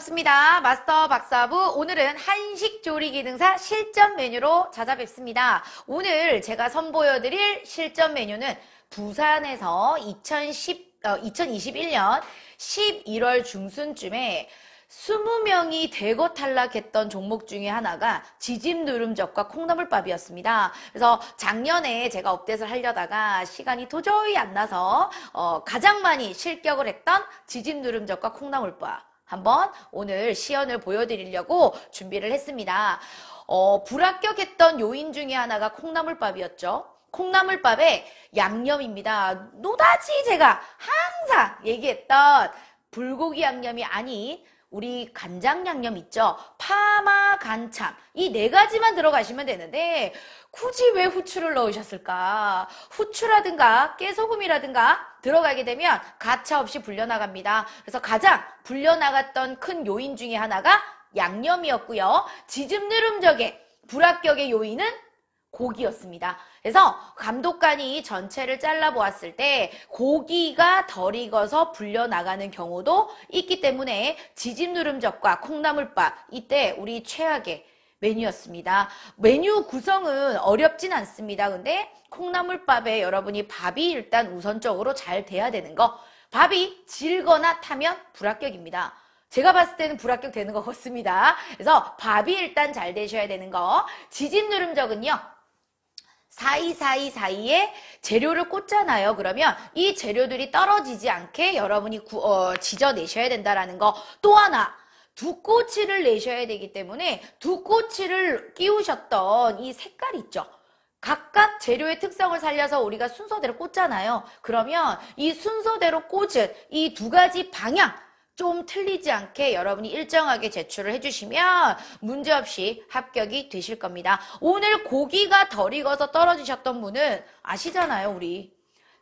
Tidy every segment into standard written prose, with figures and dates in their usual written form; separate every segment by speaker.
Speaker 1: 반갑습니다. 마스터 박사부. 오늘은 한식 조리 기능사 실전 메뉴로 찾아뵙습니다. 오늘 제가 선보여드릴 실전 메뉴는 부산에서 2021년 11월 중순쯤에 20명이 대거 탈락했던 종목 중에 하나가 지짐 누름젓과 콩나물밥이었습니다. 그래서 작년에 제가 업데이트를 하려다가 시간이 도저히 안 나서 가장 많이 실격을 했던 지짐 누름젓과 콩나물밥 한번 오늘 시연을 보여드리려고 준비를 했습니다. 불합격했던 요인 중에 하나가 콩나물밥이었죠. 콩나물밥의 양념입니다. 노다지 제가 항상 얘기했던 불고기 양념이 아닌 우리 간장 양념 있죠? 파마, 간참 이 네 가지만 들어가시면 되는데 굳이 왜 후추를 넣으셨을까? 후추라든가 깨소금이라든가 들어가게 되면 가차없이 불려나갑니다. 그래서 가장 불려나갔던 큰 요인 중에 하나가 양념이었고요. 지짐 누름젓의 불합격의 요인은 고기였습니다. 그래서 감독관이 전체를 잘라보았을 때 고기가 덜 익어서 불려나가는 경우도 있기 때문에 지짐 누름젓과 콩나물밥 이때 우리 최악의 메뉴였습니다. 메뉴 구성은 어렵진 않습니다. 근데 콩나물밥에 여러분이 밥이 일단 우선적으로 잘 돼야 되는 거. 밥이 질거나 타면 불합격입니다. 제가 봤을 때는 불합격 되는 것 같습니다. 그래서 밥이 일단 잘 되셔야 되는 거. 지짐 누름젓은요. 사이에 재료를 꽂잖아요. 그러면 이 재료들이 떨어지지 않게 여러분이 지져내셔야 된다라는 거. 또 하나, 두 꼬치를 내셔야 되기 때문에 두 꼬치를 끼우셨던 이 색깔 있죠. 각각 재료의 특성을 살려서 우리가 순서대로 꽂잖아요. 그러면 이 순서대로 꽂은 이 두 가지 방향 좀 틀리지 않게 여러분이 일정하게 제출을 해주시면 문제없이 합격이 되실 겁니다. 오늘 고기가 덜 익어서 떨어지셨던 분은 아시잖아요, 우리.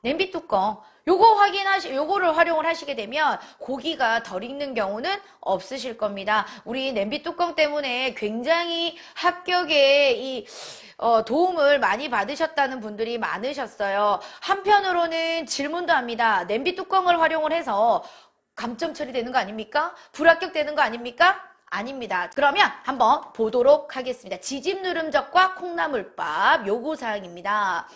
Speaker 1: 냄비 뚜껑. 요거를 활용을 하시게 되면 고기가 덜 익는 경우는 없으실 겁니다. 우리 냄비 뚜껑 때문에 굉장히 합격에 도움을 많이 받으셨다는 분들이 많으셨어요. 한편으로는 질문도 합니다. 냄비 뚜껑을 활용을 해서 감점 처리되는 거 아닙니까? 불합격되는 거 아닙니까? 아닙니다. 그러면 한번 보도록 하겠습니다. 지짐 누름젓과 콩나물밥 요구사항입니다.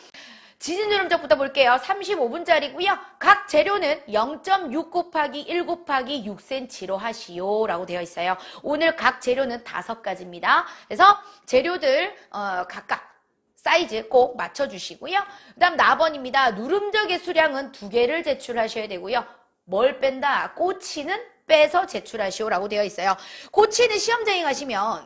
Speaker 1: 지짐 누름젓부터 볼게요. 35분짜리고요. 각 재료는 0.6 곱하기 1 곱하기 6cm로 하시오 라고 되어 있어요. 오늘 각 재료는 5가지입니다. 그래서 재료들 각각 사이즈 꼭 맞춰주시고요. 그 다음 4번입니다. 누름젓의 수량은 2개를 제출하셔야 되고요. 뭘 뺀다? 꼬치는 빼서 제출하시오라고 되어 있어요. 꼬치는 시험장에 가시면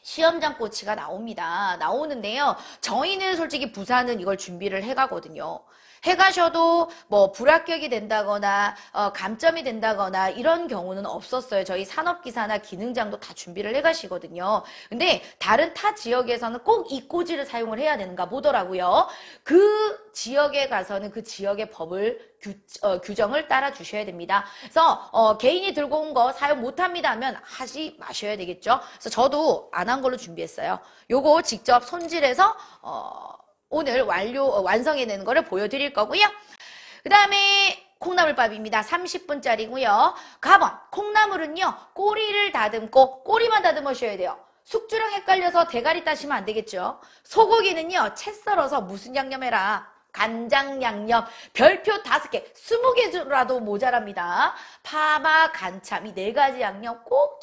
Speaker 1: 시험장 꼬치가 나옵니다. 나오는데요. 저희는 솔직히 부산은 이걸 준비를 해가거든요. 해가셔도 뭐 불합격이 된다거나 감점이 된다거나 이런 경우는 없었어요. 저희 산업기사나 기능장도 다 준비를 해가시거든요. 근데 다른 타 지역에서는 꼭 이 꼬지를 사용을 해야 되는가 보더라고요. 그 지역에 가서는 그 지역의 법을 규정을 따라 주셔야 됩니다. 그래서 개인이 들고 온 거 사용 못합니다 하면 하지 마셔야 되겠죠. 그래서 저도 안 한 걸로 준비했어요. 요거 직접 손질해서 오늘 완성해내는 거를 보여드릴 거고요. 그 다음에 콩나물밥입니다. 30분짜리고요. 가번, 콩나물은요. 꼬리를 다듬고 꼬리만 다듬으셔야 돼요. 숙주랑 헷갈려서 대가리 따시면 안 되겠죠. 소고기는요. 채 썰어서 무슨 양념 해라. 간장 양념 별표 5개 20개라도 모자랍니다. 파마 간참 이 4가지 양념 꼭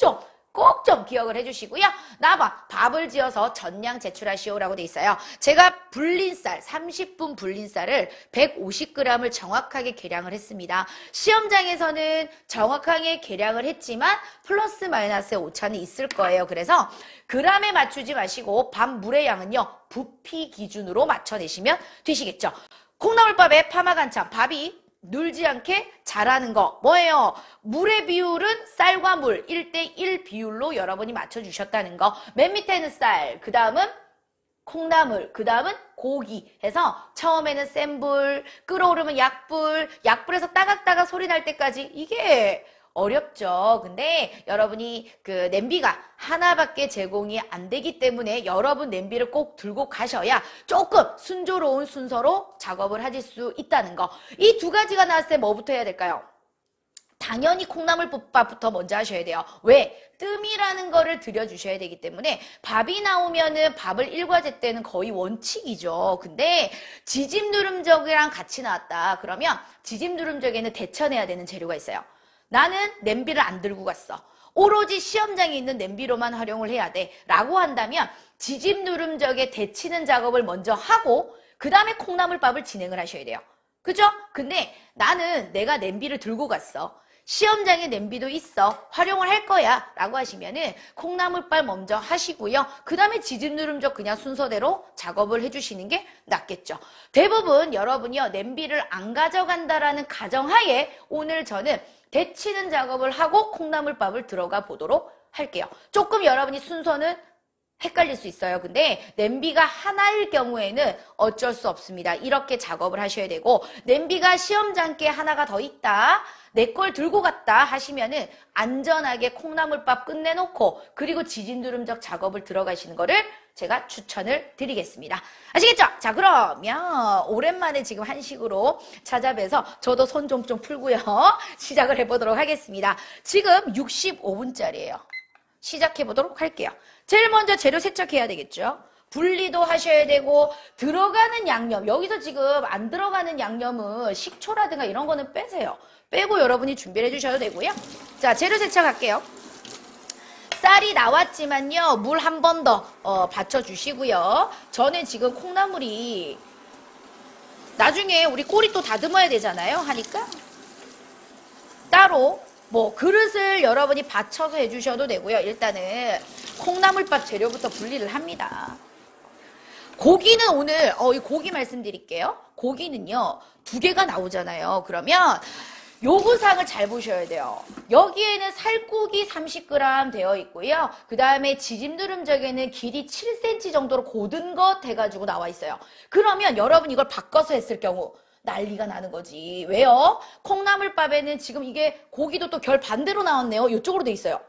Speaker 1: 좀 기억을 해주시고요. 나봐 밥을 지어서 전량 제출하시오라고 돼 있어요. 제가 불린쌀 30분 불린쌀을 150g을 정확하게 계량을 했습니다. 시험장에서는 정확하게 계량을 했지만 플러스 마이너스의 오차는 있을 거예요. 그래서 그램에 맞추지 마시고 밥 물의 양은요. 부피 기준으로 맞춰내시면 되시겠죠. 콩나물밥에 파마 간참 밥이 눌지 않게 잘하는 거 뭐예요? 물의 비율은 쌀과 물 1:1 비율로 여러분이 맞춰주셨다는 거. 맨 밑에는 쌀, 그 다음은 콩나물, 그 다음은 고기 해서 처음에는 센 불, 끓어오르면 약불에서 따각따각 소리 날 때까지 이게 어렵죠. 근데 여러분이 그 냄비가 하나밖에 제공이 안 되기 때문에 여러분 냄비를 꼭 들고 가셔야 조금 순조로운 순서로 작업을 하실 수 있다는 거. 이 2가지가 나왔을 때 뭐부터 해야 될까요? 당연히 콩나물밥부터 먼저 하셔야 돼요. 왜? 뜸이라는 거를 들여주셔야 되기 때문에 밥이 나오면은 밥을 일과제 때는 거의 원칙이죠. 근데 지짐누름젓이랑 같이 나왔다. 그러면 지짐누름젓에는 데쳐내야 되는 재료가 있어요. 나는 냄비를 안 들고 갔어. 오로지 시험장에 있는 냄비로만 활용을 해야 돼. 라고 한다면 지짐누름젓에 데치는 작업을 먼저 하고 그 다음에 콩나물밥을 진행을 하셔야 돼요. 그죠? 근데 나는 내가 냄비를 들고 갔어. 시험장에 냄비도 있어. 활용을 할 거야. 라고 하시면은 콩나물밥 먼저 하시고요. 그 다음에 지짐누름젓 그냥 순서대로 작업을 해주시는 게 낫겠죠. 대부분 여러분이요. 냄비를 안 가져간다라는 가정하에 오늘 저는 데치는 작업을 하고 콩나물밥을 들어가 보도록 할게요. 조금 여러분이 순서는 헷갈릴 수 있어요. 근데 냄비가 하나일 경우에는 어쩔 수 없습니다. 이렇게 작업을 하셔야 되고 냄비가 시험장께 하나가 더 있다. 내 걸 들고 갔다 하시면은 안전하게 콩나물밥 끝내놓고 그리고 지짐누름젓 작업을 들어가시는 거를 제가 추천을 드리겠습니다. 아시겠죠? 자, 그러면 오랜만에 지금 한식으로 찾아뵈서 저도 손 좀 풀고요. 시작을 해보도록 하겠습니다. 지금 65분짜리예요. 시작해보도록 할게요. 제일 먼저 재료 세척해야 되겠죠. 분리도 하셔야 되고 들어가는 양념, 여기서 지금 안 들어가는 양념은 식초라든가 이런 거는 빼세요. 빼고 여러분이 준비를 해주셔도 되고요. 자, 재료 세척할게요. 쌀이 나왔지만요. 물 한 번 더 받쳐주시고요. 저는 지금 콩나물이 나중에 우리 꼬리 또 다듬어야 되잖아요. 하니까 따로 뭐 그릇을 여러분이 받쳐서 해주셔도 되고요. 일단은 콩나물밥 재료부터 분리를 합니다. 고기는 오늘 이 고기 말씀드릴게요. 고기는요 2개가 나오잖아요. 그러면 요구사항을 잘 보셔야 돼요. 여기에는 살코기 30g 되어 있고요. 그 다음에 지짐누름젓에는 길이 7cm 정도로 고든 것 해가지고 나와 있어요. 그러면 여러분 이걸 바꿔서 했을 경우 난리가 나는 거지. 왜요? 콩나물밥에는 지금 이게 고기도 또 결 반대로 나왔네요. 이쪽으로 돼 있어요.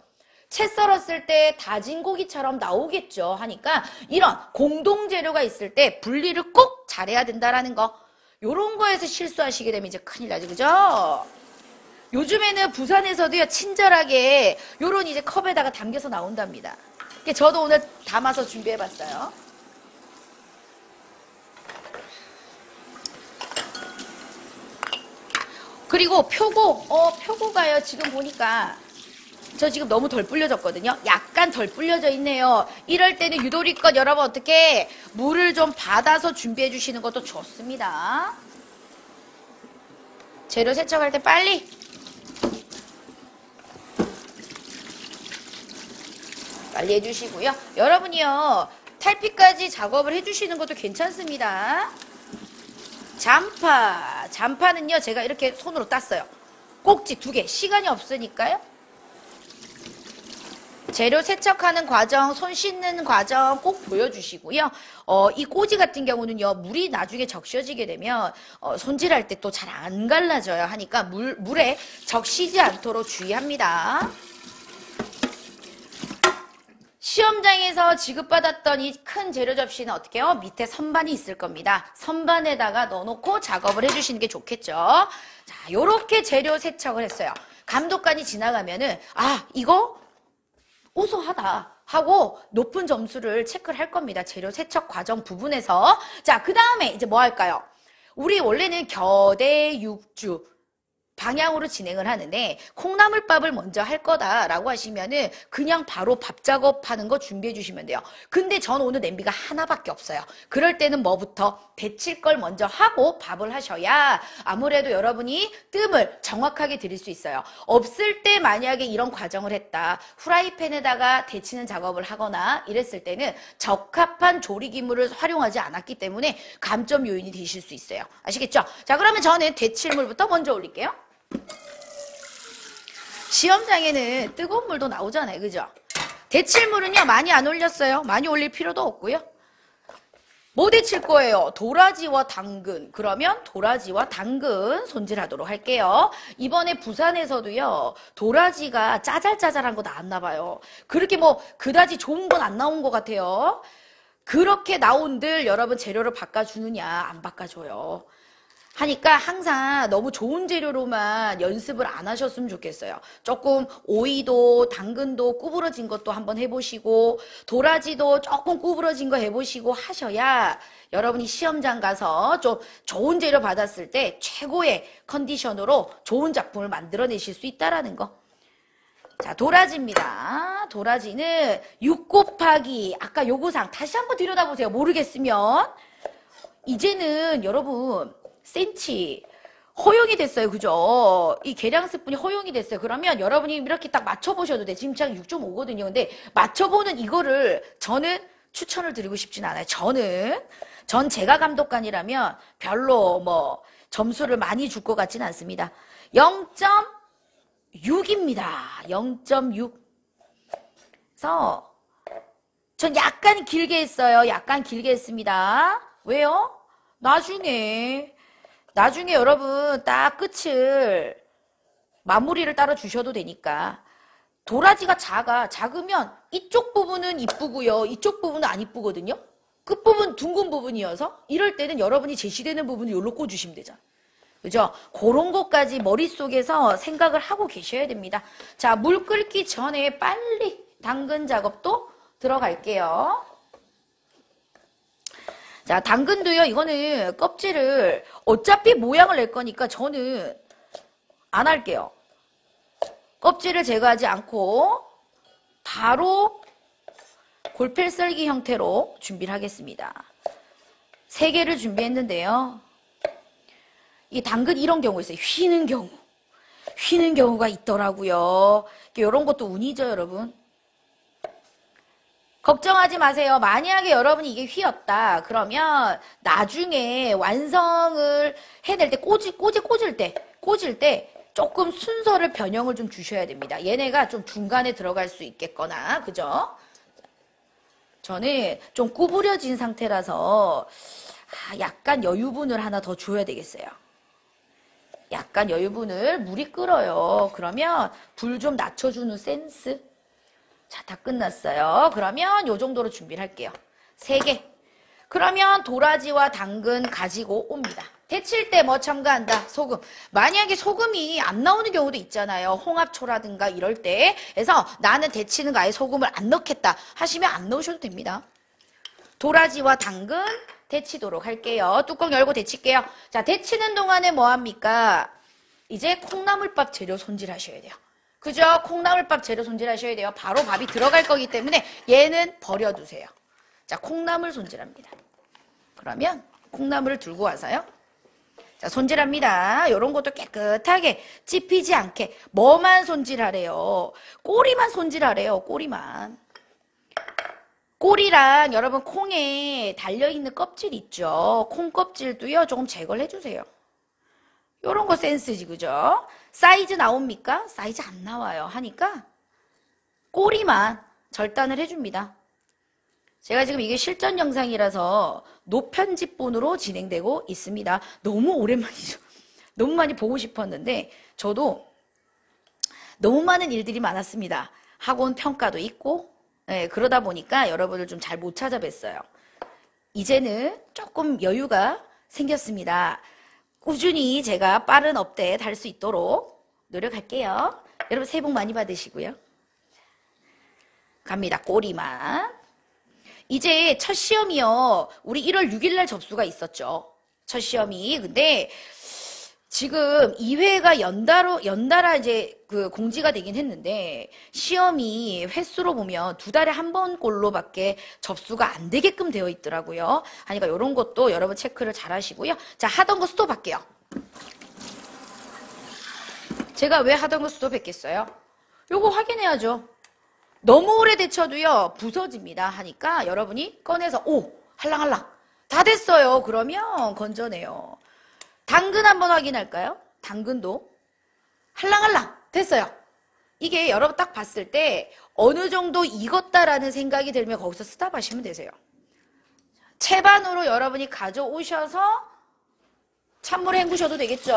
Speaker 1: 채 썰었을 때 다진 고기처럼 나오겠죠. 하니까 이런 공동재료가 있을 때 분리를 꼭 잘해야 된다라는 거. 요런 거에서 실수하시게 되면 이제 큰일 나죠. 그죠? 요즘에는 부산에서도요, 친절하게 요런 이제 컵에다가 담겨서 나온답니다. 저도 오늘 담아서 준비해봤어요. 그리고 표고가요, 지금 보니까 저 지금 너무 덜 불려졌거든요. 약간 덜 불려져 있네요. 이럴 때는 유도리껏 여러분 어떻게 물을 좀 받아서 준비해 주시는 것도 좋습니다. 재료 세척할 때 빨리 해주시고요. 여러분이요 탈피까지 작업을 해주시는 것도 괜찮습니다. 잔파는요 제가 이렇게 손으로 땄어요. 꼭지 2개. 시간이 없으니까요. 재료 세척하는 과정, 손 씻는 과정 꼭 보여주시고요. 이 꼬지 같은 경우는요, 물이 나중에 적셔지게 되면 손질할 때 또 잘 안 갈라져요. 하니까 물에 적시지 않도록 주의합니다. 시험장에서 지급받았던 이 큰 재료 접시는 어떻게 해요? 밑에 선반이 있을 겁니다. 선반에다가 넣어놓고 작업을 해주시는 게 좋겠죠. 자, 요렇게 재료 세척을 했어요. 감독관이 지나가면은 이거 우수하다 하고 높은 점수를 체크를 할 겁니다. 재료 세척 과정 부분에서. 자, 그 다음에 이제 뭐 할까요? 우리 원래는 겨대 육주 방향으로 진행을 하는데 콩나물밥을 먼저 할 거다라고 하시면은 그냥 바로 밥 작업하는 거 준비해 주시면 돼요. 근데 전 오늘 냄비가 하나밖에 없어요. 그럴 때는 뭐부터 데칠 걸 먼저 하고 밥을 하셔야 아무래도 여러분이 뜸을 정확하게 드릴 수 있어요. 없을 때 만약에 이런 과정을 했다. 후라이팬에다가 데치는 작업을 하거나 이랬을 때는 적합한 조리기물을 활용하지 않았기 때문에 감점 요인이 되실 수 있어요. 아시겠죠? 자, 그러면 저는 데칠물부터 먼저 올릴게요. 시험장에는 뜨거운 물도 나오잖아요. 그죠? 데칠물은요 많이 안 올렸어요. 많이 올릴 필요도 없고요. 뭐 데칠 거예요? 도라지와 당근. 그러면 도라지와 당근 손질하도록 할게요. 이번에 부산에서도요 도라지가 짜잘짜잘한 거 나왔나 봐요. 그렇게 뭐 그다지 좋은 건 안 나온 것 같아요. 그렇게 나온들 여러분 재료를 바꿔주느냐? 안 바꿔줘요. 하니까 항상 너무 좋은 재료로만 연습을 안 하셨으면 좋겠어요. 조금 오이도 당근도 구부러진 것도 한번 해보시고 도라지도 조금 구부러진 거 해보시고 하셔야 여러분이 시험장 가서 좀 좋은 재료 받았을 때 최고의 컨디션으로 좋은 작품을 만들어내실 수 있다라는 거. 자, 도라지입니다. 도라지는 6 곱하기 아까 요구사항 다시 한번 들여다보세요. 모르겠으면. 이제는 여러분 센치 허용이 됐어요. 그죠? 이 계량 스푼이 허용이 됐어요. 그러면 여러분이 이렇게 딱 맞춰보셔도 돼. 지금 장 6.5거든요. 근데 맞춰보는 이거를 저는 추천을 드리고 싶진 않아요. 전 제가 감독관이라면 별로 뭐 점수를 많이 줄 것 같진 않습니다. 0.6입니다. 0.6. 그래서 전 약간 길게 했어요. 약간 길게 했습니다. 왜요? 나중에 여러분 딱 끝을 마무리를 따라 주셔도 되니까. 도라지가 작으면 이쪽 부분은 이쁘고요. 이쪽 부분은 안 이쁘거든요. 끝부분 둥근 부분이어서 이럴 때는 여러분이 제시되는 부분을 여기로 꽂으시면 되잖아. 그죠? 그런 것까지 머릿속에서 생각을 하고 계셔야 됩니다. 자, 물 끓기 전에 빨리 당근 작업도 들어갈게요. 자, 당근도요, 이거는 껍질을 어차피 모양을 낼 거니까 저는 안 할게요. 껍질을 제거하지 않고 바로 골펠 썰기 형태로 준비를 하겠습니다. 3개를 준비했는데요. 이 당근 이런 경우 있어요. 휘는 경우가 있더라고요. 이런 것도 운이죠, 여러분. 걱정하지 마세요. 만약에 여러분이 이게 휘었다. 그러면 나중에 완성을 해낼 때 꽂을 때 조금 순서를 변형을 좀 주셔야 됩니다. 얘네가 좀 중간에 들어갈 수 있겠거나, 그죠? 저는 좀 구부려진 상태라서 약간 여유분을 하나 더 줘야 되겠어요. 약간 여유분을 물이 끓어요. 그러면 불 좀 낮춰주는 센스. 자, 다 끝났어요. 그러면 요 정도로 준비를 할게요. 3개. 그러면 도라지와 당근 가지고 옵니다. 데칠 때 뭐 첨가한다? 소금. 만약에 소금이 안 나오는 경우도 있잖아요. 홍합초라든가 이럴 때. 그래서 나는 데치는 거 아예 소금을 안 넣겠다 하시면 안 넣으셔도 됩니다. 도라지와 당근 데치도록 할게요. 뚜껑 열고 데칠게요. 자, 데치는 동안에 뭐 합니까? 이제 콩나물밥 재료 손질하셔야 돼요. 그죠? 콩나물밥 재료 손질하셔야 돼요. 바로 밥이 들어갈 거기 때문에 얘는 버려두세요. 자, 콩나물 손질합니다. 그러면 콩나물을 들고 와서요. 자, 손질합니다. 이런 것도 깨끗하게 찝히지 않게 뭐만 손질하래요? 꼬리만 손질하래요. 꼬리만. 꼬리랑 여러분 콩에 달려있는 껍질 있죠? 콩 껍질도요. 조금 제거를 해주세요. 요런 거 센스지, 그죠? 사이즈 나옵니까? 사이즈 안 나와요. 하니까 꼬리만 절단을 해줍니다. 제가 지금 이게 실전 영상이라서 노편집본으로 진행되고 있습니다. 너무 오랜만이죠. 너무 많이 보고 싶었는데 저도 너무 많은 일들이 많았습니다. 학원 평가도 있고 그러다 보니까 여러분을 좀 잘 못 찾아뵀어요. 이제는 조금 여유가 생겼습니다. 꾸준히 제가 빠른 업데이트 할 수 있도록 노력할게요. 여러분 새해 복 많이 받으시고요. 갑니다. 꼬리만. 이제 첫 시험이요. 우리 1월 6일 날 접수가 있었죠. 첫 시험이. 근데 지금 2회가 연달아 이제 그 공지가 되긴 했는데 시험이 횟수로 보면 2달에 한 번꼴로밖에 접수가 안 되게끔 되어 있더라고요. 하니까 이런 것도 여러분 체크를 잘 하시고요. 자, 하던 거 스톱할게요. 제가 왜 하던 거 스톱했겠어요? 요거 확인해야죠. 너무 오래 데쳐도요 부서집니다. 하니까 여러분이 꺼내서 오 할랑할랑 다 됐어요. 그러면 건져내요. 당근 한번 확인할까요? 당근도 할랑할랑 됐어요. 이게 여러분 딱 봤을 때 어느 정도 익었다라는 생각이 들면 거기서 스탑하시면 되세요. 채반으로 여러분이 가져오셔서 찬물에 헹구셔도 되겠죠.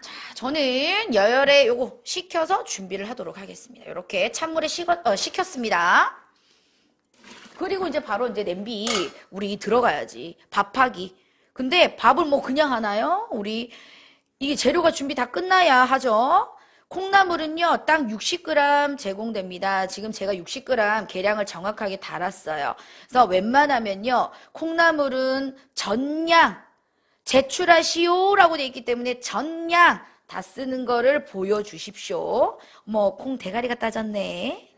Speaker 1: 자, 저는 여열에 요거 식혀서 준비를 하도록 하겠습니다. 이렇게 찬물에 식혔습니다. 그리고 이제 바로 이제 냄비 우리 들어가야지. 밥하기. 근데 밥을 뭐 그냥 하나요? 우리 이게 재료가 준비 다 끝나야 하죠. 콩나물은요, 딱 60g 제공됩니다. 지금 제가 60g 계량을 정확하게 달았어요. 그래서 웬만하면요, 콩나물은 전량 제출하시오라고 돼 있기 때문에 전량 다 쓰는 거를 보여주십시오. 뭐, 콩 대가리가 따졌네.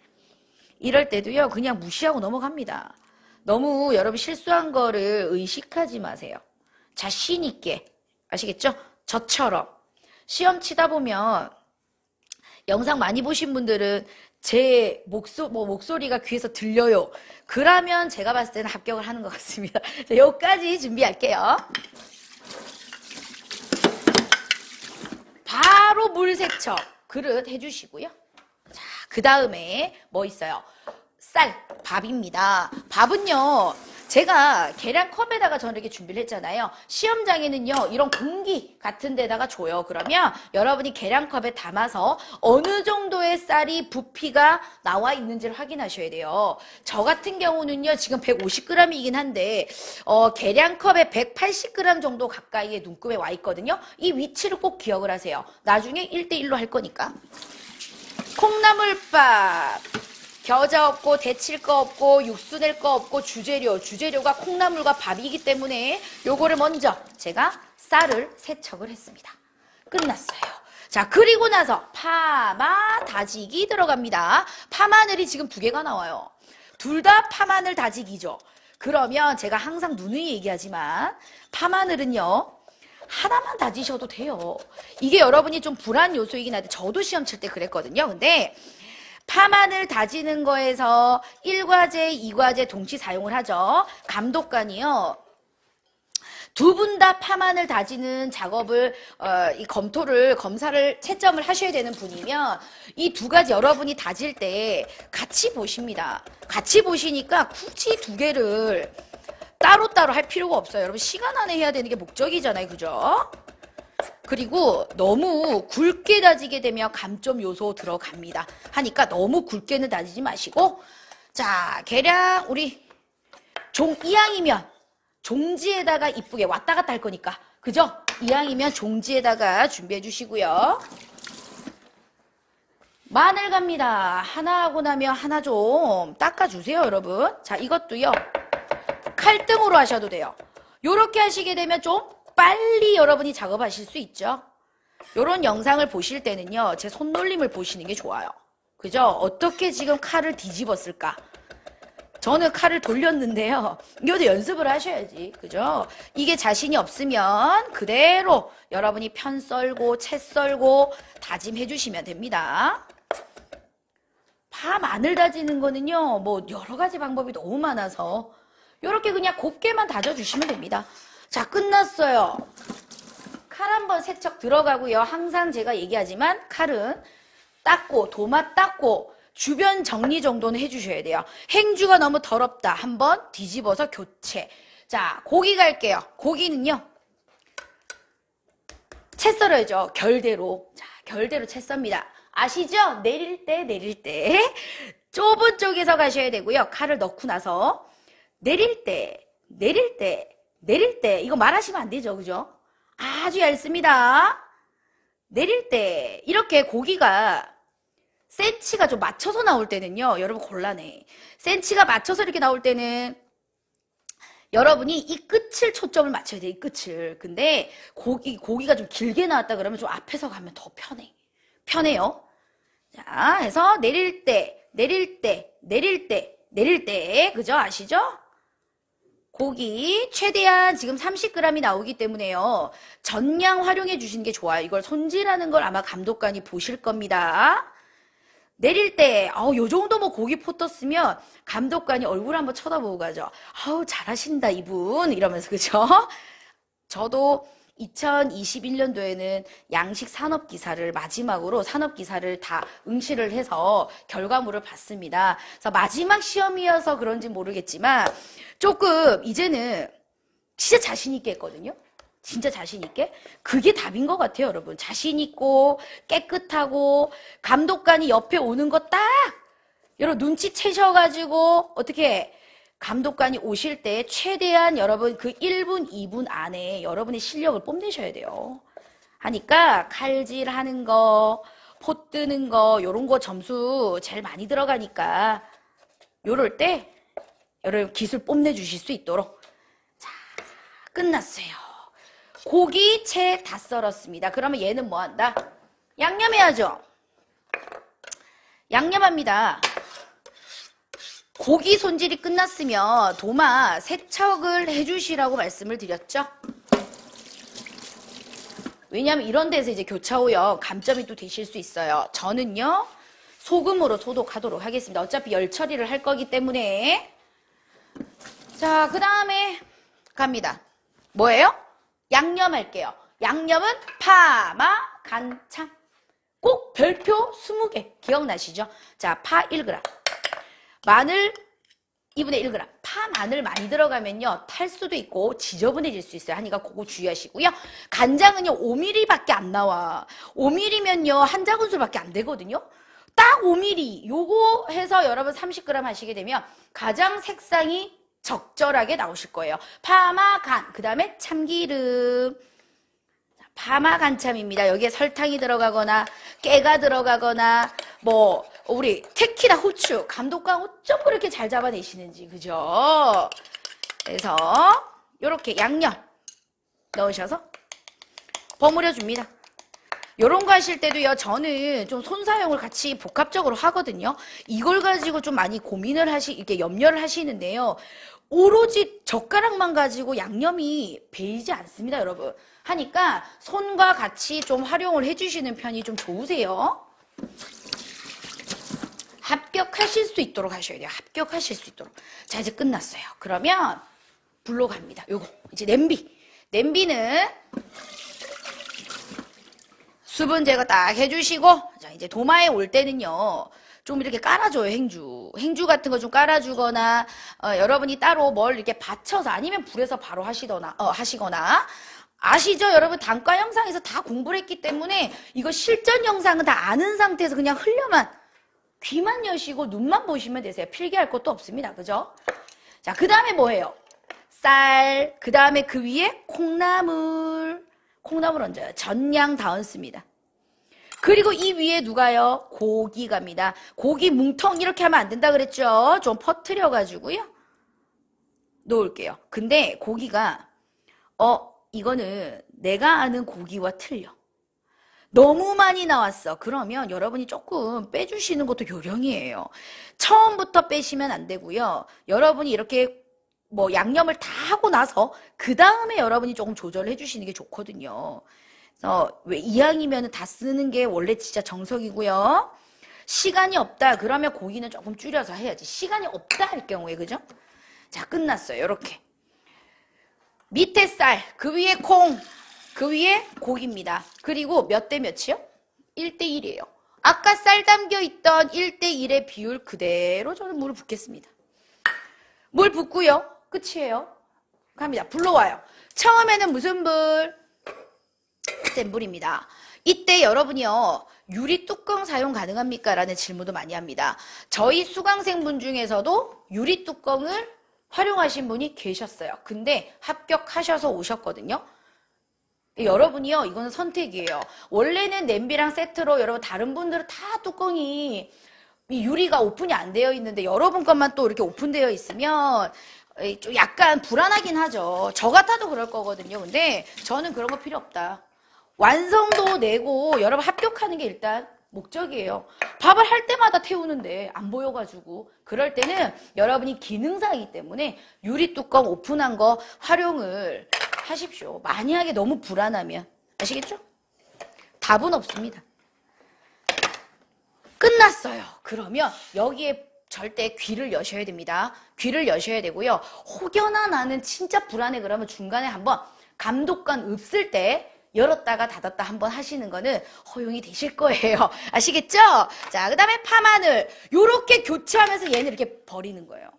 Speaker 1: 이럴 때도요, 그냥 무시하고 넘어갑니다. 너무 여러분 실수한 거를 의식하지 마세요. 자신 있게. 아시겠죠? 저처럼. 시험 치다 보면 영상 많이 보신 분들은 제 목소리가 귀에서 들려요. 그러면 제가 봤을 때는 합격을 하는 것 같습니다. 자, 여기까지 준비할게요. 바로 물 세척 그릇 해주시고요. 자, 그 다음에 뭐 있어요? 쌀, 밥입니다. 밥은요, 제가 계량컵에다가 저는 이렇게 준비를 했잖아요. 시험장에는요, 이런 공기 같은 데다가 줘요. 그러면 여러분이 계량컵에 담아서 어느 정도의 쌀이 부피가 나와 있는지를 확인하셔야 돼요. 저 같은 경우는요, 지금 150g이긴 한데, 계량컵에 180g 정도 가까이의 눈금에 와 있거든요. 이 위치를 꼭 기억을 하세요. 나중에 1대1로 할 거니까. 콩나물밥. 겨자 없고 데칠 거 없고 육수 낼 거 없고 주재료가 콩나물과 밥이기 때문에 요거를 먼저 제가 쌀을 세척을 했습니다. 끝났어요. 자, 그리고 나서 파마 다지기 들어갑니다. 파마늘이 지금 2개가 나와요. 둘 다 파마늘 다지기죠. 그러면 제가 항상 누누이 얘기하지만 파마늘은요, 하나만 다지셔도 돼요. 이게 여러분이 좀 불안 요소이긴 한데 저도 시험 칠 때 그랬거든요. 근데 파마늘 다지는 거에서 1과제, 2과제 동시 사용을 하죠. 감독관이요. 두 분 다 파마늘 다지는 작업을 이 검사를 채점을 하셔야 되는 분이면 이 두 가지 여러분이 다질 때 같이 보십니다. 같이 보시니까 굳이 2개를 따로따로 할 필요가 없어요. 여러분 시간 안에 해야 되는 게 목적이잖아요. 그죠? 그리고 너무 굵게 다지게 되면 감점 요소 들어갑니다. 하니까 너무 굵게는 다지지 마시고, 자, 계량 우리 이왕이면 종지에다가 이쁘게 왔다 갔다 할 거니까, 그죠? 이왕이면 종지에다가 준비해 주시고요. 마늘 갑니다. 하나 하고 나면 하나 좀 닦아주세요, 여러분. 자, 이것도요. 칼등으로 하셔도 돼요. 요렇게 하시게 되면 좀 빨리 여러분이 작업하실 수 있죠. 요런 영상을 보실 때는요, 제 손놀림을 보시는 게 좋아요. 그죠? 어떻게 지금 칼을 뒤집었을까? 저는 칼을 돌렸는데요. 이것도 연습을 하셔야지. 그죠? 이게 자신이 없으면 그대로 여러분이 편 썰고 채 썰고 다짐해 주시면 됩니다. 파 마늘 다지는 거는요, 뭐 여러 가지 방법이 너무 많아서 요렇게 그냥 곱게만 다져주시면 됩니다. 자, 끝났어요. 칼 한번 세척 들어가고요. 항상 제가 얘기하지만 칼은 닦고 도마 닦고 주변 정리 정도는 해주셔야 돼요. 행주가 너무 더럽다. 한번 뒤집어서 교체. 자, 고기 갈게요. 고기는요. 채 썰어야죠. 결대로. 자, 결대로 채 썹니다. 아시죠? 내릴 때. 좁은 쪽에서 가셔야 되고요. 칼을 넣고 나서 내릴 때. 이거 말하시면 안 되죠. 그죠? 아주 얇습니다. 내릴 때 이렇게 고기가 센치가 좀 맞춰서 나올 때는요. 여러분 곤란해. 센치가 맞춰서 이렇게 나올 때는 여러분이 이 끝을 초점을 맞춰야 돼. 이 끝을. 근데 고기가 좀 길게 나왔다 그러면 좀 앞에서 가면 더 편해. 편해요. 자, 해서 내릴 때. 그죠? 아시죠? 고기 최대한 지금 30g이 나오기 때문에요. 전량 활용해 주시는 게 좋아요. 이걸 손질하는 걸 아마 감독관이 보실 겁니다. 내릴 때, 요 정도 뭐 고기 포 떴으면 감독관이 얼굴 한번 쳐다보고 가죠. 잘하신다, 이분. 이러면서, 그죠? 저도 2021년도에는 양식 산업기사를 마지막으로 산업기사를 다 응시를 해서 결과물을 봤습니다. 그래서 마지막 시험이어서 그런지 모르겠지만 조금 이제는 진짜 자신 있게 했거든요. 진짜 자신 있게. 그게 답인 것 같아요, 여러분. 자신 있고 깨끗하고 감독관이 옆에 오는 거 딱 여러분 눈치채셔가지고 어떻게 감독관이 오실 때 최대한 여러분 그 1분, 2분 안에 여러분의 실력을 뽐내셔야 돼요. 하니까 칼질하는 거, 포 뜨는 거, 요런 거 점수 제일 많이 들어가니까 요럴 때 여러분 기술 뽐내주실 수 있도록. 자, 끝났어요. 고기 채 다 썰었습니다. 그러면 얘는 뭐 한다? 양념해야죠. 양념합니다. 고기 손질이 끝났으면 도마 세척을 해주시라고 말씀을 드렸죠. 왜냐하면 이런 데서 이제 교차 오염 감점이 또 되실 수 있어요. 저는요 소금으로 소독하도록 하겠습니다. 어차피 열 처리를 할 거기 때문에. 자, 그 다음에 갑니다. 뭐예요? 양념할게요. 양념은 파마, 간장. 꼭 별표 20개 기억나시죠? 자, 파 1g, 마늘 2분의 1g. 파, 마늘 많이 들어가면요 탈 수도 있고 지저분해질 수 있어요. 하니까 그거 주의하시고요. 간장은요 5mm밖에 안 나와. 5mm면요 한 작은술밖에 안 되거든요. 딱 5mm 요거 해서 여러분 30g 하시게 되면 가장 색상이 적절하게 나오실 거예요. 파마, 간, 그 다음에 참기름. 파마 간참입니다. 여기에 설탕이 들어가거나 깨가 들어가거나 뭐 우리 특히나 후추. 감독관 어쩜 그렇게 잘 잡아내시는지, 그죠? 그래서 요렇게 양념 넣으셔서 버무려 줍니다. 요런 거 하실 때도요, 저는 좀 손사용을 같이 복합적으로 하거든요. 이걸 가지고 좀 많이 고민을 이렇게 염려를 하시는데요. 오로지 젓가락만 가지고 양념이 배이지 않습니다, 여러분. 하니까 손과 같이 좀 활용을 해주시는 편이 좀 좋으세요. 합격하실 수 있도록 하셔야 돼요. 합격하실 수 있도록. 자, 이제 끝났어요. 그러면 불로 갑니다. 요거 이제 냄비. 냄비는 수분 제거 딱 해주시고, 자, 이제 도마에 올 때는요, 좀 이렇게 깔아줘요, 행주. 행주 같은 거 좀 깔아주거나, 여러분이 따로 뭘 이렇게 받쳐서 아니면 불에서 바로 하시거나, 아시죠? 여러분, 단과 영상에서 다 공부를 했기 때문에 이거 실전 영상은 다 아는 상태에서 그냥 흘려만, 귀만 여시고 눈만 보시면 되세요. 필기할 것도 없습니다. 그죠? 자, 그 다음에 뭐예요? 쌀, 그 다음에 그 위에 콩나물 얹어요. 전량 다 얹습니다. 그리고 이 위에 누가요? 고기 갑니다. 고기 뭉텅 이렇게 하면 안 된다 그랬죠? 좀 퍼트려가지고요. 놓을게요. 근데 고기가 이거는 내가 아는 고기와 틀려. 너무 많이 나왔어. 그러면 여러분이 조금 빼주시는 것도 요령이에요. 처음부터 빼시면 안 되고요. 여러분이 이렇게 뭐 양념을 다 하고 나서 그 다음에 여러분이 조금 조절을 해주시는 게 좋거든요. 그래서 왜 이왕이면 다 쓰는 게 원래 진짜 정석이고요. 시간이 없다 그러면 고기는 조금 줄여서 해야지. 시간이 없다 할 경우에, 그죠? 자, 끝났어요. 이렇게 밑에 쌀, 그 위에 콩, 그 위에 고기입니다. 그리고 몇 대 몇이요? 1대1이에요. 아까 쌀 담겨있던 1대1의 비율 그대로 저는 물을 붓겠습니다. 물 붓고요. 끝이에요. 갑니다. 불러와요. 처음에는 무슨 불? 센 불입니다. 이때 여러분이요. 유리 뚜껑 사용 가능합니까? 라는 질문도 많이 합니다. 저희 수강생분 중에서도 유리 뚜껑을 활용하신 분이 계셨어요. 근데 합격하셔서 오셨거든요. 여러분이요. 이거는 선택이에요. 원래는 냄비랑 세트로 여러분 다른 분들은 다 뚜껑이 이 유리가 오픈이 안 되어 있는데 여러분 것만 또 이렇게 오픈되어 있으면 좀 약간 불안하긴 하죠. 저 같아도 그럴 거거든요. 근데 저는 그런 거 필요 없다. 완성도 내고 여러분 합격하는 게 일단 목적이에요. 밥을 할 때마다 태우는데 안 보여가지고 그럴 때는 여러분이 기능사이기 때문에 유리 뚜껑 오픈한 거 활용을 하십시오. 만약에 너무 불안하면. 아시겠죠? 답은 없습니다. 끝났어요. 그러면 여기에 절대 귀를 여셔야 됩니다. 귀를 여셔야 되고요. 혹여나 나는 진짜 불안해 그러면 중간에 한번 감독관 없을 때 열었다가 닫았다 한번 하시는 거는 허용이 되실 거예요. 아시겠죠? 자, 그 다음에 파마늘. 요렇게 교체하면서 얘는 이렇게 버리는 거예요.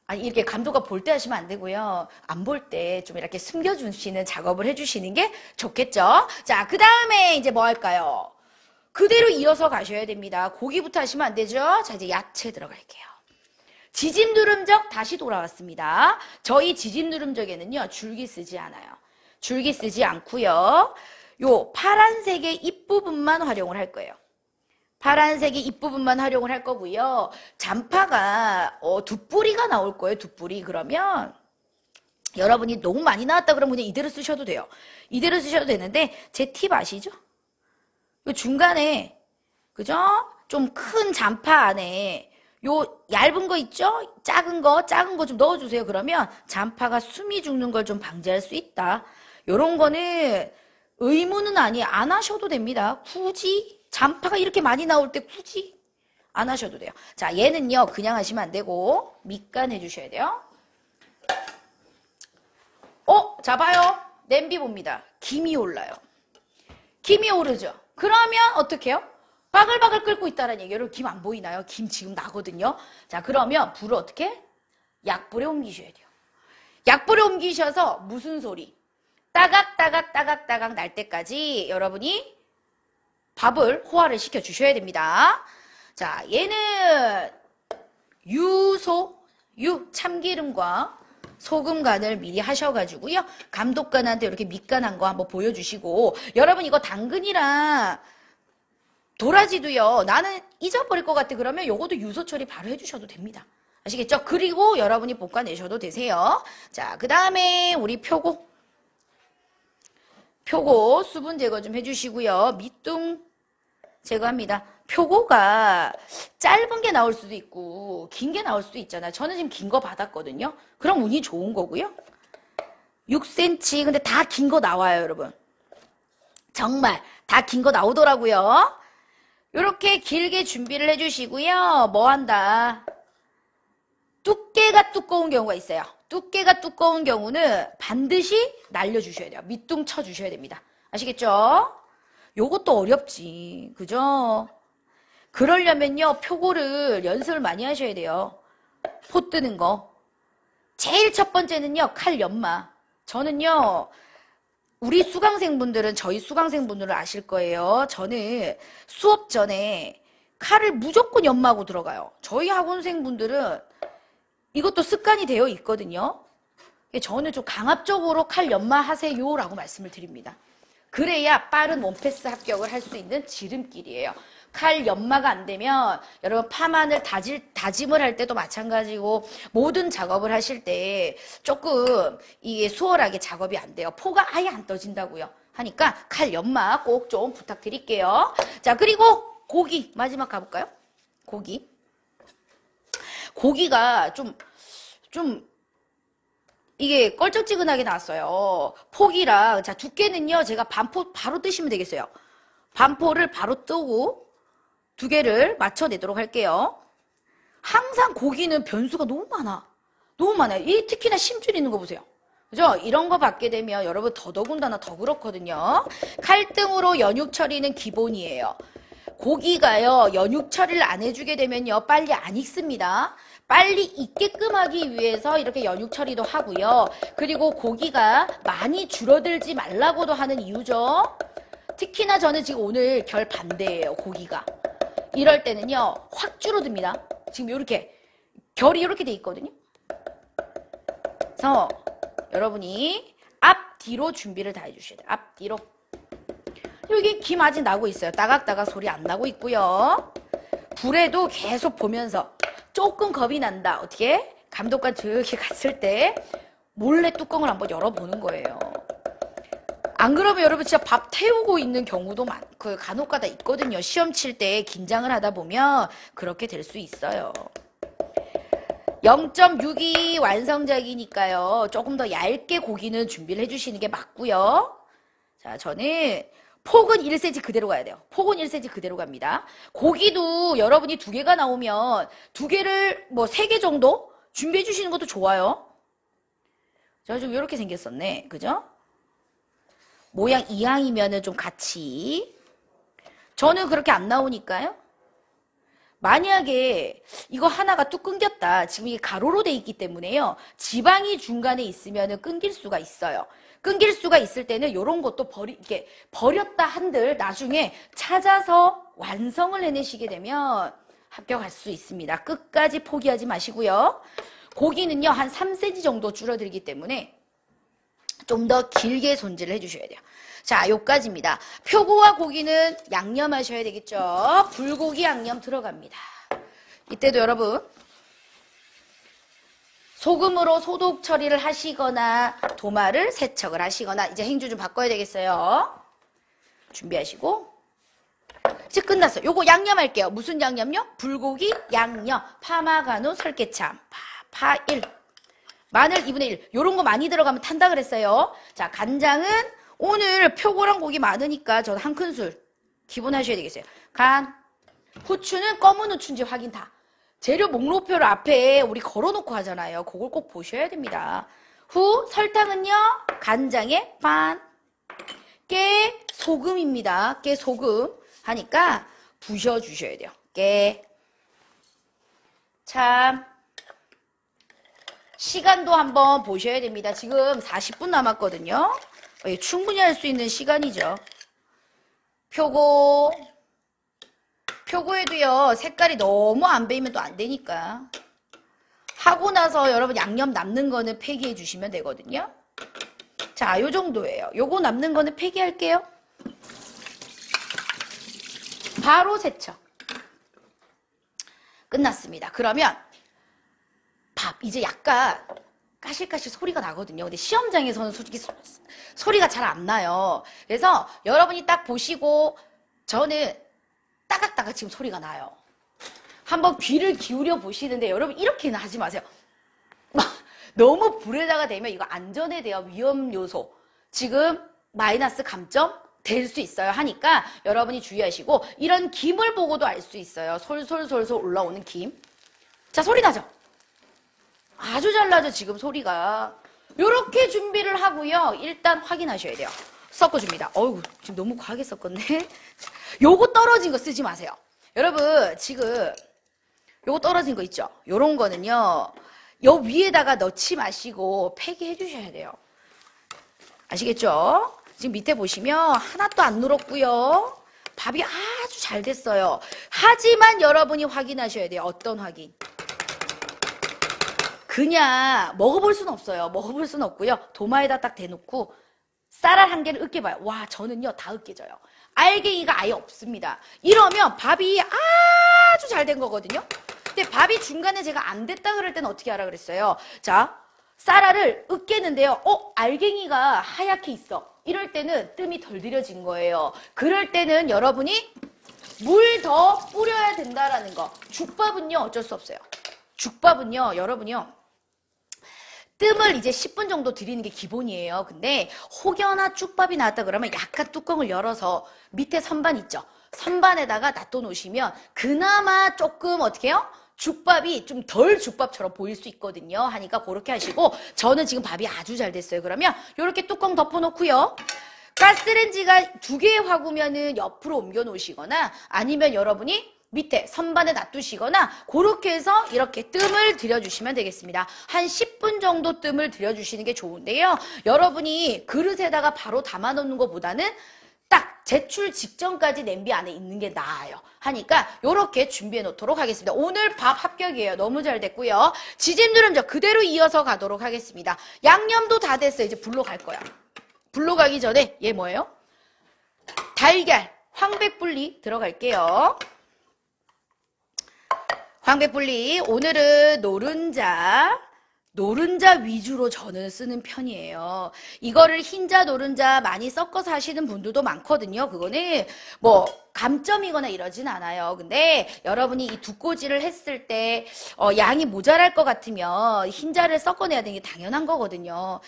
Speaker 1: 아니, 이렇게 감독관 볼 때 하시면 안 되고요. 안 볼 때 좀 이렇게 숨겨주시는 작업을 해주시는 게 좋겠죠? 자, 그 다음에 이제 뭐 할까요? 그대로 이어서 가셔야 됩니다. 고기부터 하시면 안 되죠? 자, 이제 야채 들어갈게요. 지짐 누름적 다시 돌아왔습니다. 저희 지짐 누름적에는요, 줄기 쓰지 않아요. 줄기 쓰지 않고요. 요 파란색의 입부분만 활용을 할 거예요. 파란색의 입부분만 활용을 할 거고요. 잔파가 두 뿌리가 나올 거예요. 두 뿌리. 그러면 여러분이 너무 많이 나왔다 그러면 그냥 이대로 쓰셔도 돼요. 이대로 쓰셔도 되는데 제 팁 아시죠? 요 중간에 그죠? 좀 큰 잔파 안에 요 얇은 거 있죠? 작은 거 좀 넣어주세요. 그러면 잔파가 숨이 죽는 걸 좀 방지할 수 있다. 요런 거는 의무는 안 하셔도 됩니다. 굳이 잔파가 이렇게 많이 나올 때 굳이 안 하셔도 돼요. 자, 얘는요 그냥 하시면 안 되고 밑간 해주셔야 돼요. 자 봐요. 냄비 봅니다. 김이 올라요. 김이 오르죠. 그러면 어떻게 해요? 바글바글 끓고 있다는 얘기예요. 여러분 김 안 보이나요? 김 지금 나거든요. 자, 그러면 불을 어떻게? 약불에 옮기셔야 돼요. 약불에 옮기셔서 무슨 소리? 따각따각 날 때까지 여러분이 밥을 호화를 시켜주셔야 됩니다. 자, 얘는 참기름과 소금 간을 미리 하셔가지고요. 감독관한테 이렇게 밑간한 거 한번 보여주시고, 여러분 이거 당근이랑 도라지도요. 나는 잊어버릴 것 같아. 그러면 요것도 유서 처리 바로 해주셔도 됩니다. 아시겠죠? 그리고 여러분이 볶아내셔도 되세요. 자, 그 다음에 우리 표고 수분 제거 좀 해주시고요. 밑둥 제거합니다. 표고가 짧은 게 나올 수도 있고 긴 게 나올 수도 있잖아요. 저는 지금 긴 거 받았거든요. 그럼 운이 좋은 거고요. 6cm 근데 다 긴 거 나와요, 여러분. 정말 다 긴 거 나오더라고요. 이렇게 길게 준비를 해주시고요. 뭐 한다? 두께가 두꺼운 경우가 있어요. 두께가 두꺼운 경우는 반드시 날려주셔야 돼요. 밑둥 쳐주셔야 됩니다. 아시겠죠? 요것도 어렵지. 그죠? 그러려면요, 표고를 연습을 많이 하셔야 돼요. 포 뜨는 거. 제일 첫 번째는요, 칼 연마. 저는요, 우리 수강생분들은, 저희 수강생분들은 아실 거예요. 저는 수업 전에 칼을 무조건 연마하고 들어가요. 저희 학원생분들은 이것도 습관이 되어 있거든요. 저는 좀 강압적으로 칼 연마하세요 라고 말씀을 드립니다. 그래야 빠른 원패스 합격을 할 수 있는 지름길이에요. 칼 연마가 안 되면 여러분 파마늘 다짐을 할 때도 마찬가지고 모든 작업을 하실 때 조금 이게 수월하게 작업이 안 돼요. 포가 아예 안 떠진다고요. 하니까 칼 연마 꼭 좀 부탁드릴게요. 자, 그리고 고기 마지막 가볼까요? 고기가 좀 이게 껄쩍지근하게 나왔어요. 폭이랑 자 두께는요. 제가 반포 바로 뜨시면 되겠어요. 반포를 바로 뜨고 두 개를 맞춰내도록 할게요. 항상 고기는 변수가 너무 많아요. 이 특히나 심줄 있는 거 보세요. 그죠? 이런 거 받게 되면 여러분 더더군다나 더 그렇거든요. 칼등으로 연육 처리는 기본이에요. 고기가요. 연육 처리를 안 해주게 되면요. 빨리 안 익습니다. 빨리 익게끔 하기 위해서 이렇게 연육 처리도 하고요. 그리고 고기가 많이 줄어들지 말라고도 하는 이유죠. 특히나 저는 지금 오늘 결 반대예요. 고기가. 이럴 때는요. 확 줄어듭니다. 지금 이렇게 결이 이렇게 돼 있거든요. 그래서 여러분이 앞뒤로 준비를 다 해주셔야 돼요. 앞뒤로. 여기 김 아직 나고 있어요. 따각따각 소리 안 나고 있고요. 불에도 계속 보면서 조금 겁이 난다. 어떻게? 감독관 저렇게 갔을 때 몰래 뚜껑을 한번 열어보는 거예요. 안 그러면 여러분 진짜 밥 태우고 있는 경우도 간혹가다 있거든요. 시험 칠 때 긴장을 하다 보면 그렇게 될 수 있어요. 0.62 완성작이니까요. 조금 더 얇게 고기는 준비를 해주시는 게 맞고요. 자, 저는 폭은 1cm 그대로 가야 돼요. 폭은 1cm 그대로 갑니다. 고기도 여러분이 2개가 나오면 2개를 뭐 3개 정도 준비해 주시는 것도 좋아요. 저 지금 이렇게 생겼었네. 그죠? 모양 이왕이면은 좀 같이. 저는 그렇게 안 나오니까요. 만약에 이거 하나가 뚝 끊겼다. 지금 이게 가로로 돼 있기 때문에요. 지방이 중간에 있으면은 끊길 수가 있어요. 끊길 수가 있을 때는 이런 것도 버렸다 한들 나중에 찾아서 완성을 해내시게 되면 합격할 수 있습니다. 끝까지 포기하지 마시고요. 고기는요, 한 3cm 정도 줄어들기 때문에 좀 더 길게 손질을 해주셔야 돼요. 자, 요까지입니다. 표고와 고기는 양념하셔야 되겠죠. 불고기 양념 들어갑니다. 이때도 여러분 소금으로 소독 처리를 하시거나 도마를 세척을 하시거나 이제 행주 좀 바꿔야 되겠어요. 준비하시고 이제 끝났어요. 요거 양념할게요. 무슨 양념요? 불고기 양념, 파마가누, 설계참, 파일, 마늘 2분의 1 요런 거 많이 들어가면 탄다 그랬어요. 자, 간장은 오늘 표고랑 고기 많으니까 저는 한 큰술 기본 하셔야 되겠어요. 간, 후추는 검은 후추인지 확인 다. 재료 목록표를 앞에 우리 걸어놓고 하잖아요. 그걸 꼭 보셔야 됩니다. 후, 설탕은요, 간장의 반, 깨, 소금입니다. 깨, 소금 하니까 부셔주셔야 돼요. 깨. 참, 시간도 한번 보셔야 됩니다. 지금 40분 남았거든요. 충분히 할 수 있는 시간이죠. 표고에도요, 색깔이 너무 안 배이면 또 안 되니까. 하고 나서 여러분 양념 남는 거는 폐기해 주시면 되거든요. 자, 요 정도예요. 요거 남는 거는 폐기할게요. 바로 세척. 끝났습니다. 그러면 밥, 이제 약간 까실까실 소리가 나거든요. 근데 시험장에서는 솔직히 소리가 잘 안 나요. 그래서 여러분이 딱 보시고 저는 따각따각 지금 소리가 나요. 한번 귀를 기울여 보시는데 여러분 이렇게는 하지 마세요. 너무 불에다가 대면 이거 안전에 대한 위험 요소 지금 마이너스 감점 될 수 있어요 하니까 여러분이 주의하시고 이런 김을 보고도 알 수 있어요. 솔솔솔솔 올라오는 김. 자, 소리 나죠? 아주 잘 나죠 지금 소리가. 요렇게 준비를 하고요. 일단 확인하셔야 돼요. 섞어줍니다. 어이구 지금 너무 과하게 섞었네. 요거 떨어진 거 쓰지 마세요. 여러분 지금 요거 떨어진 거 있죠? 요런 거는요. 요 위에다가 넣지 마시고 폐기해 주셔야 돼요. 아시겠죠? 지금 밑에 보시면 하나도 안 눌었고요. 밥이 아주 잘 됐어요. 하지만 여러분이 확인하셔야 돼요. 어떤 확인? 그냥 먹어볼 수는 없어요. 먹어볼 수는 없고요. 도마에다 딱 대놓고 쌀알 한 개를 으깨봐요. 와, 저는요 다 으깨져요. 알갱이가 아예 없습니다. 이러면 밥이 아주 잘 된 거거든요. 근데 밥이 중간에 제가 안 됐다 그럴 때는 어떻게 하라 그랬어요? 자, 쌀알을 으깨는데요. 알갱이가 하얗게 있어. 이럴 때는 뜸이 덜 들여진 거예요. 그럴 때는 여러분이 물 더 뿌려야 된다라는 거. 죽밥은요 어쩔 수 없어요. 죽밥은요 여러분요 뜸을 이제 10분 정도 들이는 게 기본이에요. 근데 혹여나 죽밥이 나왔다 그러면 약간 뚜껑을 열어서 밑에 선반 있죠? 선반에다가 놔둬 놓으시면 그나마 조금 어떻게 해요? 죽밥이 좀 덜 죽밥처럼 보일 수 있거든요. 하니까 그렇게 하시고 저는 지금 밥이 아주 잘 됐어요. 그러면 이렇게 뚜껑 덮어 놓고요. 가스레인지가 2개의 화구면은 옆으로 옮겨 놓으시거나 아니면 여러분이 밑에 선반에 놔두시거나 그렇게 해서 이렇게 뜸을 들여주시면 되겠습니다. 한 10분 정도 뜸을 들여주시는 게 좋은데요. 여러분이 그릇에다가 바로 담아 놓는 것보다는 딱 제출 직전까지 냄비 안에 있는 게 나아요. 하니까 이렇게 준비해 놓도록 하겠습니다. 오늘 밥 합격이에요. 너무 잘 됐고요. 지짐 누름젓 그대로 이어서 가도록 하겠습니다. 양념도 다 됐어요. 이제 불로 갈 거야. 불로 가기 전에 얘 뭐예요? 달걀, 황백불리 들어갈게요. 황백불리 오늘은 노른자 위주로 저는 쓰는 편이에요. 이거를 흰자 노른자 많이 섞어서 하시는 분들도 많거든요. 그거는 뭐 감점이거나 이러진 않아요. 근데 여러분이 이 두꼬지를 했을 때 양이 모자랄 것 같으면 흰자를 섞어내야 되는 게 당연한 거거든요.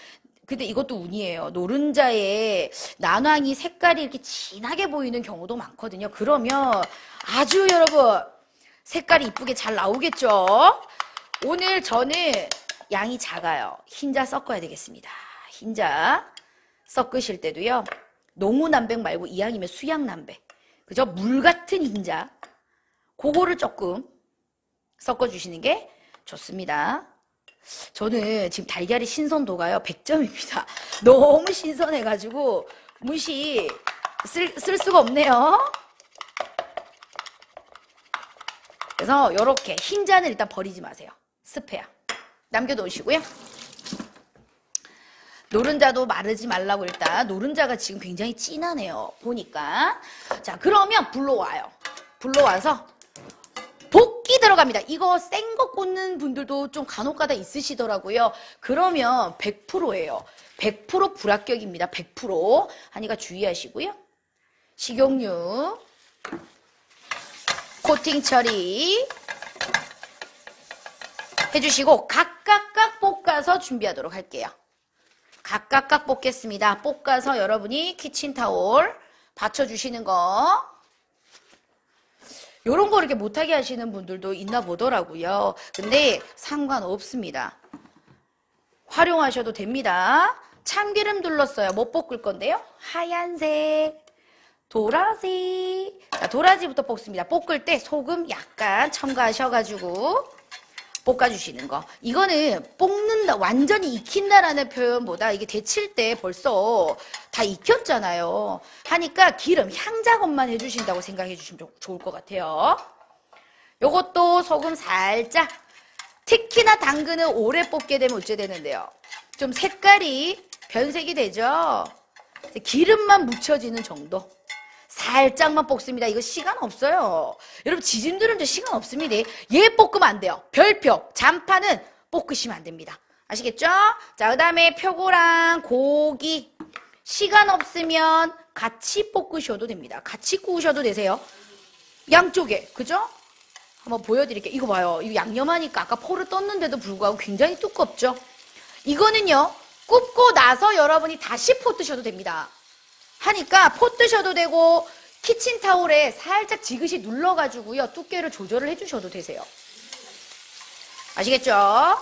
Speaker 1: 근데 이것도 운이에요. 노른자의 난황이 색깔이 이렇게 진하게 보이는 경우도 많거든요. 그러면 아주 여러분 색깔이 이쁘게 잘 나오겠죠? 오늘 저는 양이 작아요. 흰자 섞어야 되겠습니다. 흰자 섞으실 때도요. 농우남백 말고 이왕이면 수양남백. 그죠? 물 같은 흰자. 그거를 조금 섞어주시는 게 좋습니다. 저는 지금 달걀의 신선도가요. 100점입니다. 너무 신선해가지고 무시 쓸 수가 없네요. 그래서 이렇게 흰자는 일단 버리지 마세요. 스페어. 남겨놓으시고요. 노른자도 마르지 말라고 일단 노른자가 지금 굉장히 진하네요. 보니까. 자, 그러면 불러와요. 불러와서 볶기 들어갑니다. 이거 센 거 꽂는 분들도 좀 간혹가다 있으시더라고요. 그러면 100%예요. 100% 불합격입니다. 100%. 하니까 주의하시고요. 식용유, 코팅 처리 해주시고 각각 볶아서 준비하도록 할게요. 각각 볶겠습니다. 볶아서 여러분이 키친타올 받쳐주시는 거. 요런 거 이렇게 못하게 하시는 분들도 있나 보더라고요. 근데 상관없습니다. 활용하셔도 됩니다. 참기름 둘렀어요. 못 볶을 건데요. 하얀색, 도라지. 자, 도라지부터 볶습니다. 볶을 때 소금 약간 첨가하셔가지고 볶아주시는 거. 이거는 볶는다, 완전히 익힌다라는 표현보다 이게 데칠 때 벌써 다 익혔잖아요. 하니까 기름, 향 작업만 해주신다고 생각해 주시면 좋을 것 같아요. 요것도 소금 살짝. 특히나 당근은 오래 볶게 되면 어째 되는데요. 좀 색깔이 변색이 되죠. 기름만 묻혀지는 정도. 살짝만 볶습니다. 이거 시간 없어요. 여러분 지짐들은 시간 없습니다. 얘 볶으면 안 돼요. 별표, 잔파는 볶으시면 안 됩니다. 아시겠죠? 자, 그 다음에 표고랑 고기. 시간 없으면 같이 볶으셔도 됩니다. 같이 구우셔도 되세요. 양쪽에. 그죠? 한번 보여드릴게요. 이거 봐요. 이거 양념하니까 아까 포를 떴는데도 불구하고 굉장히 두껍죠? 이거는요. 굽고 나서 여러분이 다시 포 뜨셔도 됩니다. 하니까 포 뜨셔도 되고 키친타올에 살짝 지그시 눌러가지고요. 두께를 조절을 해주셔도 되세요. 아시겠죠?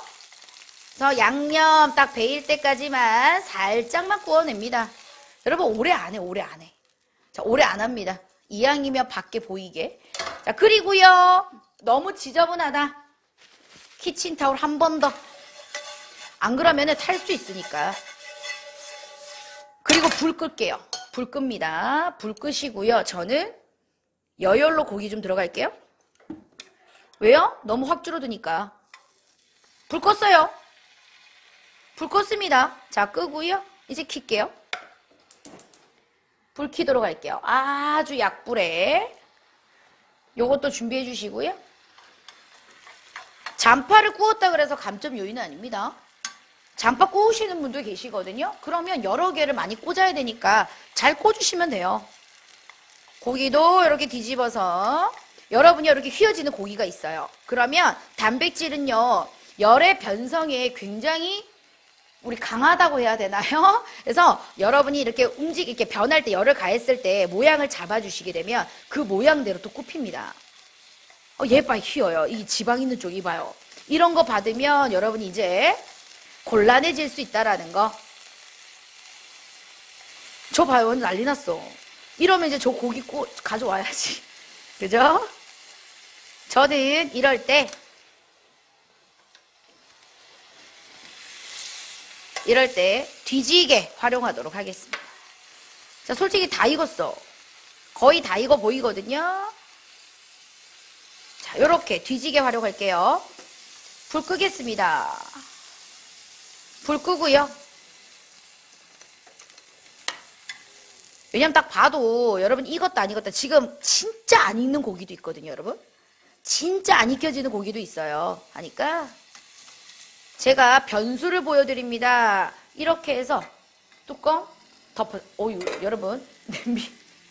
Speaker 1: 그래서 양념 딱 배일 때까지만 살짝만 구워냅니다. 여러분 오래 안 해, 오래 안 해. 자, 오래 안 합니다. 이왕이면 밖에 보이게. 자, 그리고요. 너무 지저분하다. 키친타올 한 번 더. 안 그러면은 탈 수 있으니까. 그리고 불 끌게요. 불 끕니다. 불 끄시고요. 저는 여열로 고기 좀 들어갈게요. 왜요? 너무 확 줄어드니까. 불 껐어요. 불 껐습니다. 자, 끄고요. 이제 킬게요. 불 켜도록 할게요. 아주 약불에. 요것도 준비해 주시고요. 잔파를 구웠다 그래서 감점 요인은 아닙니다. 잔파 구우시는 분도 계시거든요. 그러면 여러 개를 많이 꽂아야 되니까 잘 꽂으시면 돼요. 고기도 이렇게 뒤집어서 여러분이 이렇게 휘어지는 고기가 있어요. 그러면 단백질은요. 열의 변성에 굉장히 우리 강하다고 해야 되나요? 그래서 여러분이 이렇게 이렇게 변할 때 열을 가했을 때 모양을 잡아주시게 되면 그 모양대로 또 굽힙니다. 얘 봐, 휘어요. 이 지방 있는 쪽 이봐요. 이런 거 받으면 여러분이 이제 곤란해질 수 있다라는 거. 저 봐요. 난리 났어. 이러면 이제 저 고기 가져와야지. 그죠? 저는 이럴 때 뒤지게 활용하도록 하겠습니다. 자, 솔직히 다 익었어. 거의 다 익어 보이거든요. 자, 요렇게 뒤지게 활용할게요. 불 끄겠습니다. 불 끄고요. 왜냐면 딱 봐도 여러분 익었다 안 익었다 지금 진짜 안 익는 고기도 있거든요, 여러분. 진짜 안 익혀지는 고기도 있어요. 하니까 제가 변수를 보여드립니다. 이렇게 해서 뚜껑 덮어. 어유 여러분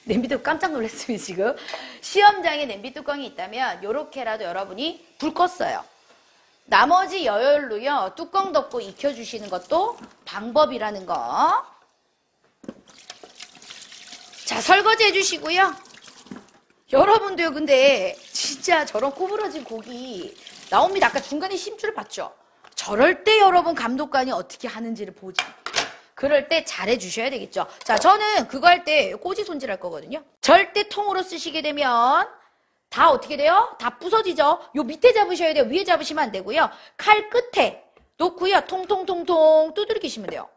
Speaker 1: 냄비도 깜짝 놀랐습니다. 지금 시험장에 냄비 뚜껑이 있다면 이렇게라도 여러분이 불 껐어요. 나머지 여열로요 뚜껑 덮고 익혀주시는 것도 방법이라는 거. 자, 설거지 해주시고요. 여러분도요 근데 진짜 저런 구부러진 고기 나옵니다. 아까 중간에 심줄을 봤죠? 저럴 때 여러분 감독관이 어떻게 하는지를 보지. 그럴 때 잘해주셔야 되겠죠. 자, 저는 그거 할 때 꼬지 손질할 거거든요. 절대 통으로 쓰시게 되면 다 어떻게 돼요? 다 부서지죠? 요 밑에 잡으셔야 돼요. 위에 잡으시면 안 되고요. 칼 끝에 놓고요. 통통통통 두드리시면 돼요.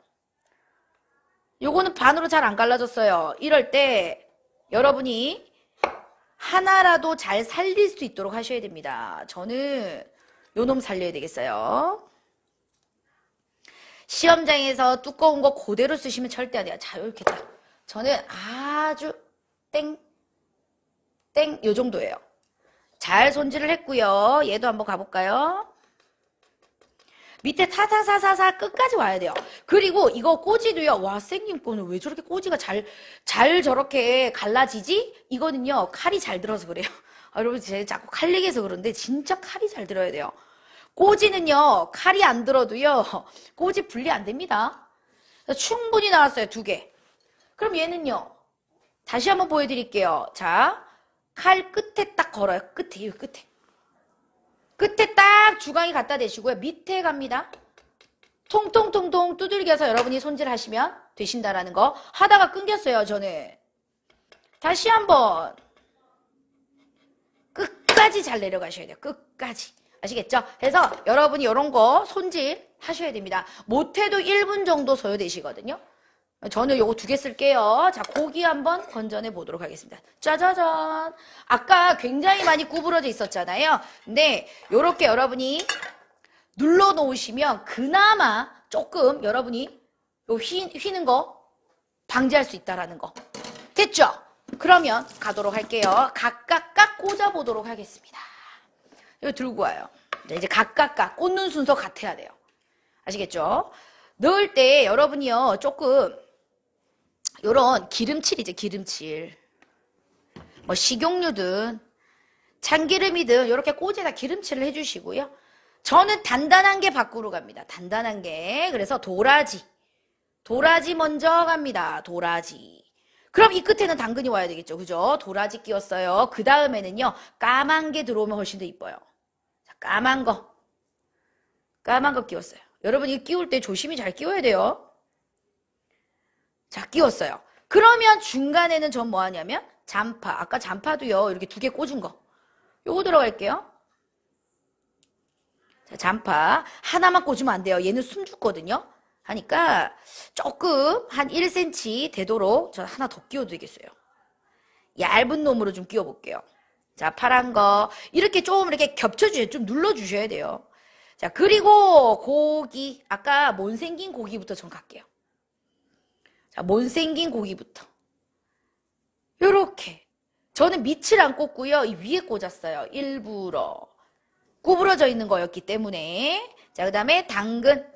Speaker 1: 요거는 반으로 잘 안 갈라졌어요. 이럴 때 여러분이 하나라도 잘 살릴 수 있도록 하셔야 됩니다. 저는 요 놈 살려야 되겠어요. 시험장에서 두꺼운 거 그대로 쓰시면 절대 안 돼요. 자, 이렇게 딱. 저는 아주 땡, 요 정도예요. 잘 손질을 했고요. 얘도 한번 가볼까요? 밑에 타사사사사 끝까지 와야 돼요. 그리고 이거 꼬지도요. 와, 선생님 거는 왜 저렇게 꼬지가 잘 저렇게 갈라지지? 이거는요. 칼이 잘 들어서 그래요. 여러분 제가 자꾸 칼 얘기해서 그런데 진짜 칼이 잘 들어야 돼요. 꼬지는요. 칼이 안 들어도요. 꼬지 분리 안 됩니다. 충분히 나왔어요. 2개. 그럼 얘는요. 다시 한번 보여드릴게요. 자, 칼 끝에 딱 걸어요. 끝에, 여기 끝에. 끝에 딱 주광이 갖다 대시고요. 밑에 갑니다. 통통통통 두들겨서 여러분이 손질하시면 되신다라는 거. 하다가 끊겼어요, 저는. 다시 한번. 끝까지 잘 내려가셔야 돼요. 끝까지. 아시겠죠? 그래서 여러분이 이런 거 손질 하셔야 됩니다. 못해도 1분 정도 소요되시거든요. 저는 요거 2개 쓸게요. 자, 고기 한번 건져내 보도록 하겠습니다. 짜자잔. 아까 굉장히 많이 구부러져 있었잖아요. 근데 요렇게 여러분이 눌러 놓으시면 그나마 조금 여러분이 요 휘는 거 방지할 수 있다라는 거. 됐죠? 그러면 가도록 할게요. 각각 꽂아 보도록 하겠습니다. 이거 들고 와요. 이제 각각 꽂는 순서 같아야 돼요. 아시겠죠? 넣을 때 여러분이요. 조금 요런 기름칠이죠. 기름칠. 뭐 식용유든 참기름이든 이렇게 꼬지에다 기름칠을 해주시고요. 저는 단단한 게 밖으로 갑니다. 단단한 게. 그래서 도라지 먼저 갑니다. 도라지. 그럼 이 끝에는 당근이 와야 되겠죠. 그죠? 도라지 끼웠어요. 그 다음에는요. 까만 게 들어오면 훨씬 더 이뻐요. 자, 까만 거 끼웠어요. 여러분 이거 끼울 때 조심히 잘 끼워야 돼요. 자, 끼웠어요. 그러면 중간에는 전 뭐 하냐면 잔파. 아까 잔파도요. 이렇게 2개 꽂은 거. 요거 들어갈게요. 자, 잔파. 하나만 꽂으면 안 돼요. 얘는 숨 죽거든요. 하니까 조금 한 1cm 되도록 저 하나 더 끼워도 되겠어요. 얇은 놈으로 좀 끼워볼게요. 자, 파란 거. 이렇게 좀 이렇게 겹쳐주셔야, 좀 눌러주셔야 돼요. 자, 그리고 고기. 아까 못생긴 고기부터 전 갈게요. 자, 못생긴 고기부터. 요렇게. 저는 밑을 안 꽂고요. 이 위에 꽂았어요. 일부러. 구부러져 있는 거였기 때문에. 자, 그 다음에 당근.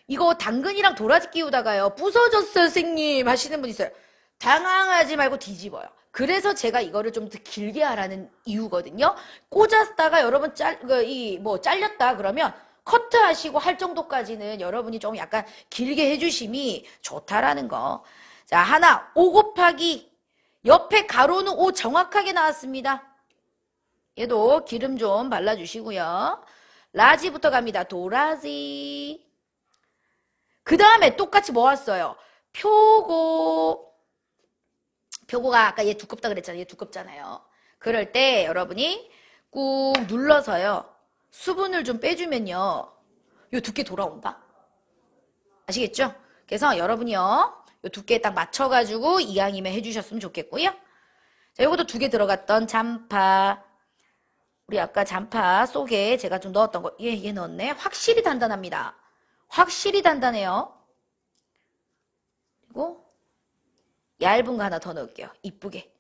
Speaker 1: 이거 당근이랑 도라지 끼우다가요. 부서졌어요, 선생님. 하시는 분 있어요. 당황하지 말고 뒤집어요. 그래서 제가 이거를 좀 더 길게 하라는 이유거든요. 꽂았다가 여러분 잘렸다 그러면 커트 하시고 할 정도까지는 여러분이 좀 약간 길게 해주심이 좋다라는 거. 자, 하나, 5 곱하기 옆에 가로는 5 정확하게 나왔습니다. 얘도 기름 좀 발라주시고요. 라지부터 갑니다. 도라지. 그 다음에 똑같이 뭐 왔어요? 표고가 아까 얘 두껍다 그랬잖아요. 얘 두껍잖아요. 그럴 때 여러분이 꾹 눌러서요. 수분을 좀 빼주면요. 요 두께 돌아온다. 아시겠죠? 그래서 여러분이요. 요 두께에 딱 맞춰가지고 이왕이면 해주셨으면 좋겠고요. 자, 요것도 2개 들어갔던 잔파. 우리 아까 잔파 속에 제가 좀 넣었던 거. 얘 넣었네. 확실히 단단합니다. 확실히 단단해요. 그리고 얇은 거 하나 더 넣을게요. 이쁘게.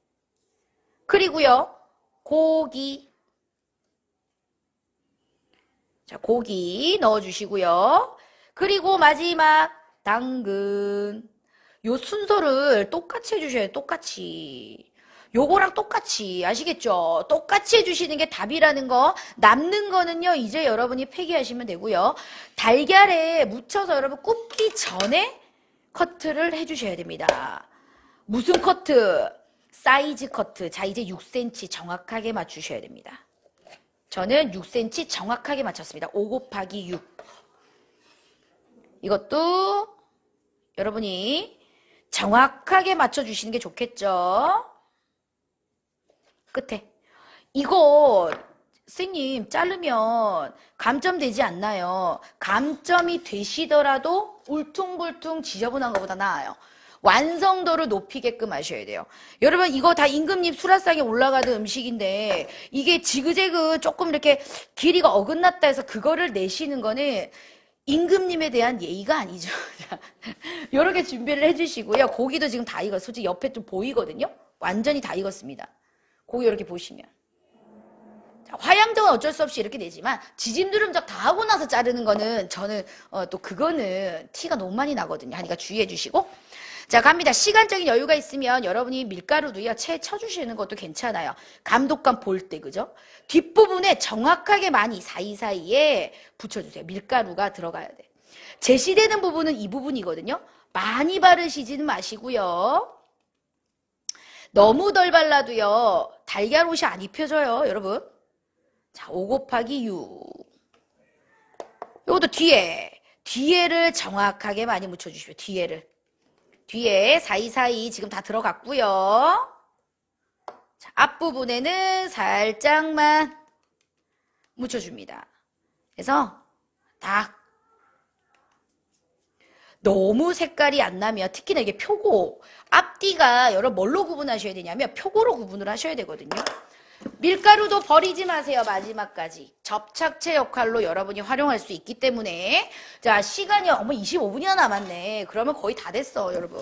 Speaker 1: 그리고요. 고기. 자, 고기 넣어주시고요. 그리고 마지막 당근. 요 순서를 똑같이 해주셔야 돼요. 똑같이. 요거랑 똑같이. 아시겠죠? 똑같이 해주시는 게 답이라는 거. 남는 거는요. 이제 여러분이 폐기하시면 되고요. 달걀에 묻혀서 여러분 굽기 전에 커트를 해주셔야 됩니다. 무슨 커트? 사이즈 커트. 자, 이제 6cm 정확하게 맞추셔야 됩니다. 저는 6cm 정확하게 맞췄습니다. 5 곱하기 6. 이것도 여러분이 정확하게 맞춰주시는 게 좋겠죠? 끝에. 이거 선생님 자르면 감점되지 않나요? 감점이 되시더라도 울퉁불퉁 지저분한 것보다 나아요. 완성도를 높이게끔 하셔야 돼요. 여러분 이거 다 임금님 수라상에 올라가던 음식인데 이게 지그재그 조금 이렇게 길이가 어긋났다 해서 그거를 내시는 거는 임금님에 대한 예의가 아니죠. 이렇게 준비를 해주시고요. 고기도 지금 다 익었어요. 솔직히 옆에 좀 보이거든요. 완전히 다 익었습니다. 고기 이렇게 보시면. 자, 화양정은 어쩔 수 없이 이렇게 내지만 지짐두름작 다 하고 나서 자르는 거는 저는 또 그거는 티가 너무 많이 나거든요. 하니까 주의해 주시고. 자, 갑니다. 시간적인 여유가 있으면 여러분이 밀가루도요, 채 쳐주시는 것도 괜찮아요. 감독감 볼 때, 그죠? 뒷부분에 정확하게 많이 사이사이에 붙여주세요. 밀가루가 들어가야 돼. 제시되는 부분은 이 부분이거든요. 많이 바르시지는 마시고요. 너무 덜 발라도요, 달걀옷이 안 입혀져요, 여러분. 자, 5 곱하기 6. 요것도 뒤에를 정확하게 많이 묻혀주시고요, 뒤에 사이사이 지금 다 들어갔고요. 자, 앞부분에는 살짝만 묻혀줍니다. 그래서 딱 너무 색깔이 안 나면 특히나 이게 표고 앞뒤가 여러분 뭘로 구분하셔야 되냐면 표고로 구분을 하셔야 되거든요. 밀가루도 버리지 마세요. 마지막까지 접착제 역할로 여러분이 활용할 수 있기 때문에. 자, 시간이 25분이나 남았네. 그러면 거의 다 됐어, 여러분.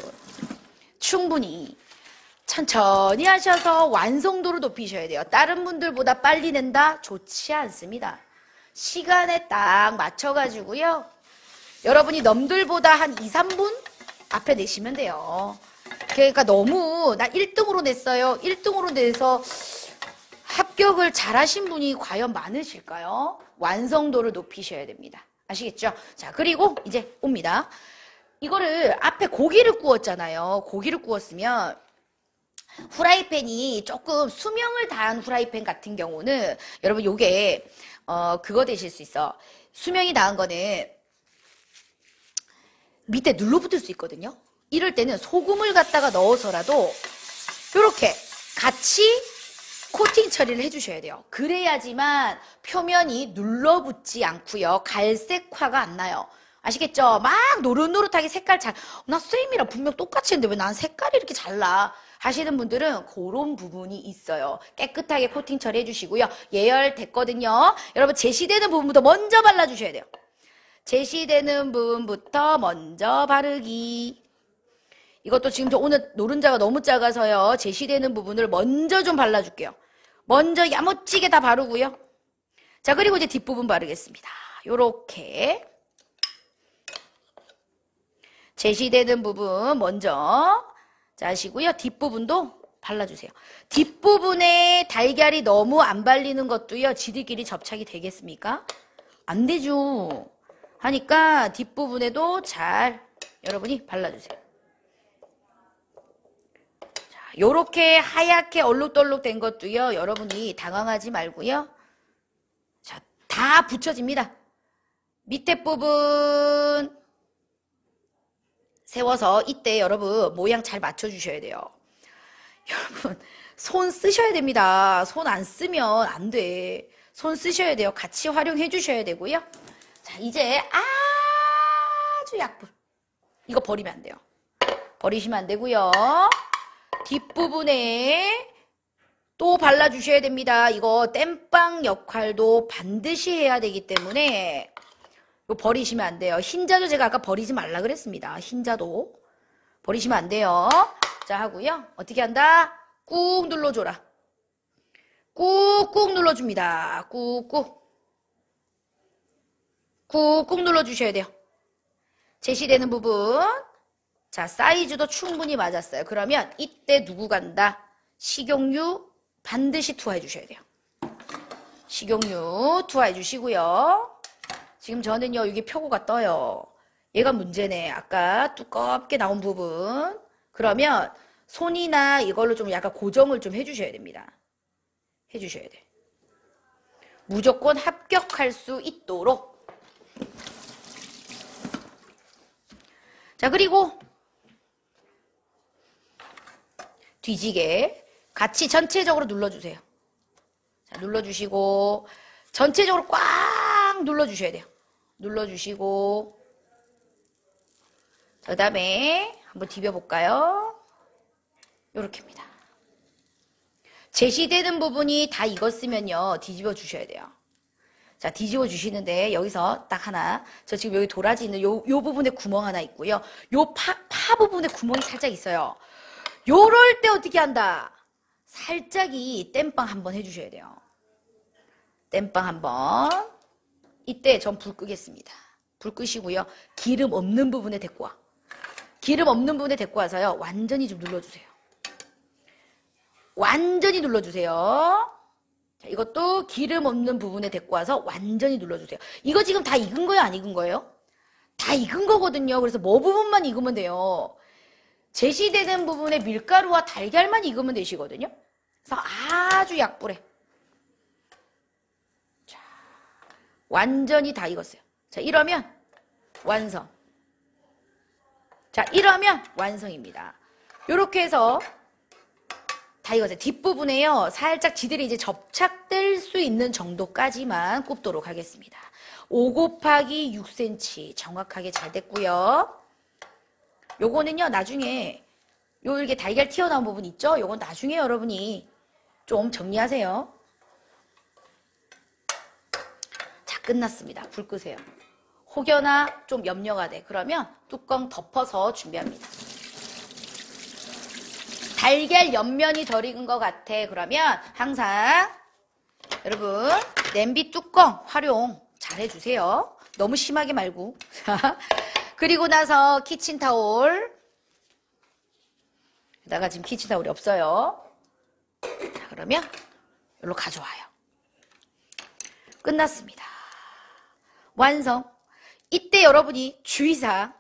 Speaker 1: 충분히 천천히 하셔서 완성도를 높이셔야 돼요. 다른 분들보다 빨리 낸다? 좋지 않습니다. 시간에 딱 맞춰가지고요. 여러분이 남들보다 한 2, 3분 앞에 내시면 돼요. 그러니까 너무 나 1등으로 냈어요. 1등으로 내서 합격을 잘하신 분이 과연 많으실까요? 완성도를 높이셔야 됩니다. 아시겠죠? 자, 그리고 이제 옵니다. 이거를 앞에 고기를 구웠잖아요. 고기를 구웠으면 후라이팬이 조금 수명을 다한 후라이팬 같은 경우는 여러분 요게 그거 되실 수 있어. 수명이 다한 거는 밑에 눌러붙을 수 있거든요. 이럴 때는 소금을 갖다가 넣어서라도 이렇게 같이 코팅 처리를 해주셔야 돼요. 그래야지만 표면이 눌러붙지 않고요. 갈색화가 안 나요. 아시겠죠? 막 노릇노릇하게 색깔 나 쌤이랑 분명 똑같이 했는데 왜 난 색깔이 이렇게 잘 나? 하시는 분들은 그런 부분이 있어요. 깨끗하게 코팅 처리해 주시고요. 예열됐거든요. 여러분 제시되는 부분부터 먼저 발라주셔야 돼요. 제시되는 부분부터 먼저 바르기. 이것도 지금 저 오늘 노른자가 너무 작아서요. 제시되는 부분을 먼저 좀 발라줄게요. 먼저 야무지게 다 바르고요. 자, 그리고 이제 뒷부분 바르겠습니다. 요렇게. 제시되는 부분 먼저 자 하시고요. 뒷부분도 발라주세요. 뒷부분에 달걀이 너무 안 발리는 것도요. 지들끼리 접착이 되겠습니까? 안 되죠. 하니까 뒷부분에도 잘 여러분이 발라주세요. 요렇게 하얗게 얼룩덜룩 된 것도요. 여러분이 당황하지 말고요. 자, 다 붙여집니다. 밑에 부분 세워서 이때 여러분 모양 잘 맞춰주셔야 돼요. 여러분 손 쓰셔야 됩니다. 손 안 쓰면 안 돼. 손 쓰셔야 돼요. 같이 활용해 주셔야 되고요. 자, 이제 아주 약분. 이거 버리면 안 돼요. 버리시면 안 되고요. 뒷부분에 또 발라주셔야 됩니다. 이거 땜빵 역할도 반드시 해야 되기 때문에 이거 버리시면 안 돼요. 흰자도 제가 아까 버리지 말라 그랬습니다. 흰자도 버리시면 안 돼요. 자, 하고요. 어떻게 한다? 꾹 눌러줘라. 꾹꾹 눌러줍니다. 꾹꾹. 꾹꾹 눌러주셔야 돼요. 제시되는 부분. 자, 사이즈도 충분히 맞았어요. 그러면 이때 누구 간다? 식용유 반드시 투하해 주셔야 돼요. 식용유 투하해 주시고요. 지금 저는요, 이게 표고가 떠요. 얘가 문제네. 아까 두껍게 나온 부분. 그러면 손이나 이걸로 좀 약간 고정을 좀 해주셔야 됩니다. 해주셔야 돼. 무조건 합격할 수 있도록. 자, 그리고 뒤지게 같이 전체적으로 눌러주세요. 자, 눌러주시고 전체적으로 꽉 눌러주셔야 돼요. 눌러주시고 그 다음에 한번 디벼볼까요? 요렇게입니다. 제시되는 부분이 다 익었으면요. 뒤집어 주셔야 돼요. 자, 뒤집어 주시는데 여기서 딱 하나. 저 지금 여기 도라지 있는 요 부분에 구멍 하나 있고요. 요 파 부분에 구멍이 살짝 있어요. 요럴 때 어떻게 한다? 살짝이 땜빵 한번 해주셔야 돼요. 땜빵 한번. 이때 전 불 끄겠습니다. 불 끄시고요. 기름 없는 부분에 데리고 와. 기름 없는 부분에 데리고 와서요. 완전히 좀 눌러주세요. 완전히 눌러주세요. 자, 이것도 기름 없는 부분에 데리고 와서 완전히 눌러주세요. 이거 지금 다 익은 거예요? 안 익은 거예요? 다 익은 거거든요. 그래서 뭐 부분만 익으면 돼요. 제시되는 부분에 밀가루와 달걀만 익으면 되시거든요. 그래서 아주 약불에. 자, 완전히 다 익었어요. 자, 이러면 완성. 자, 이러면 완성입니다. 요렇게 해서 다 익었어요. 뒷부분에요. 살짝 지들이 이제 접착될 수 있는 정도까지만 굽도록 하겠습니다. 5 곱하기 6cm 정확하게 잘 됐고요. 요거는요. 나중에 요 이렇게 달걀 튀어나온 부분 있죠? 요건 나중에 여러분이 좀 정리하세요. 자, 끝났습니다. 불 끄세요. 혹여나 좀 염려가 돼. 그러면 뚜껑 덮어서 준비합니다. 달걀 옆면이 덜 익은 것 같아. 그러면 항상 여러분 냄비 뚜껑 활용 잘 해주세요. 너무 심하게 말고. 그리고 나서 키친타올. 여기다가 지금 키친타올이 없어요. 자, 그러면 여기로 가져와요. 끝났습니다. 완성. 이때 여러분이 주의사항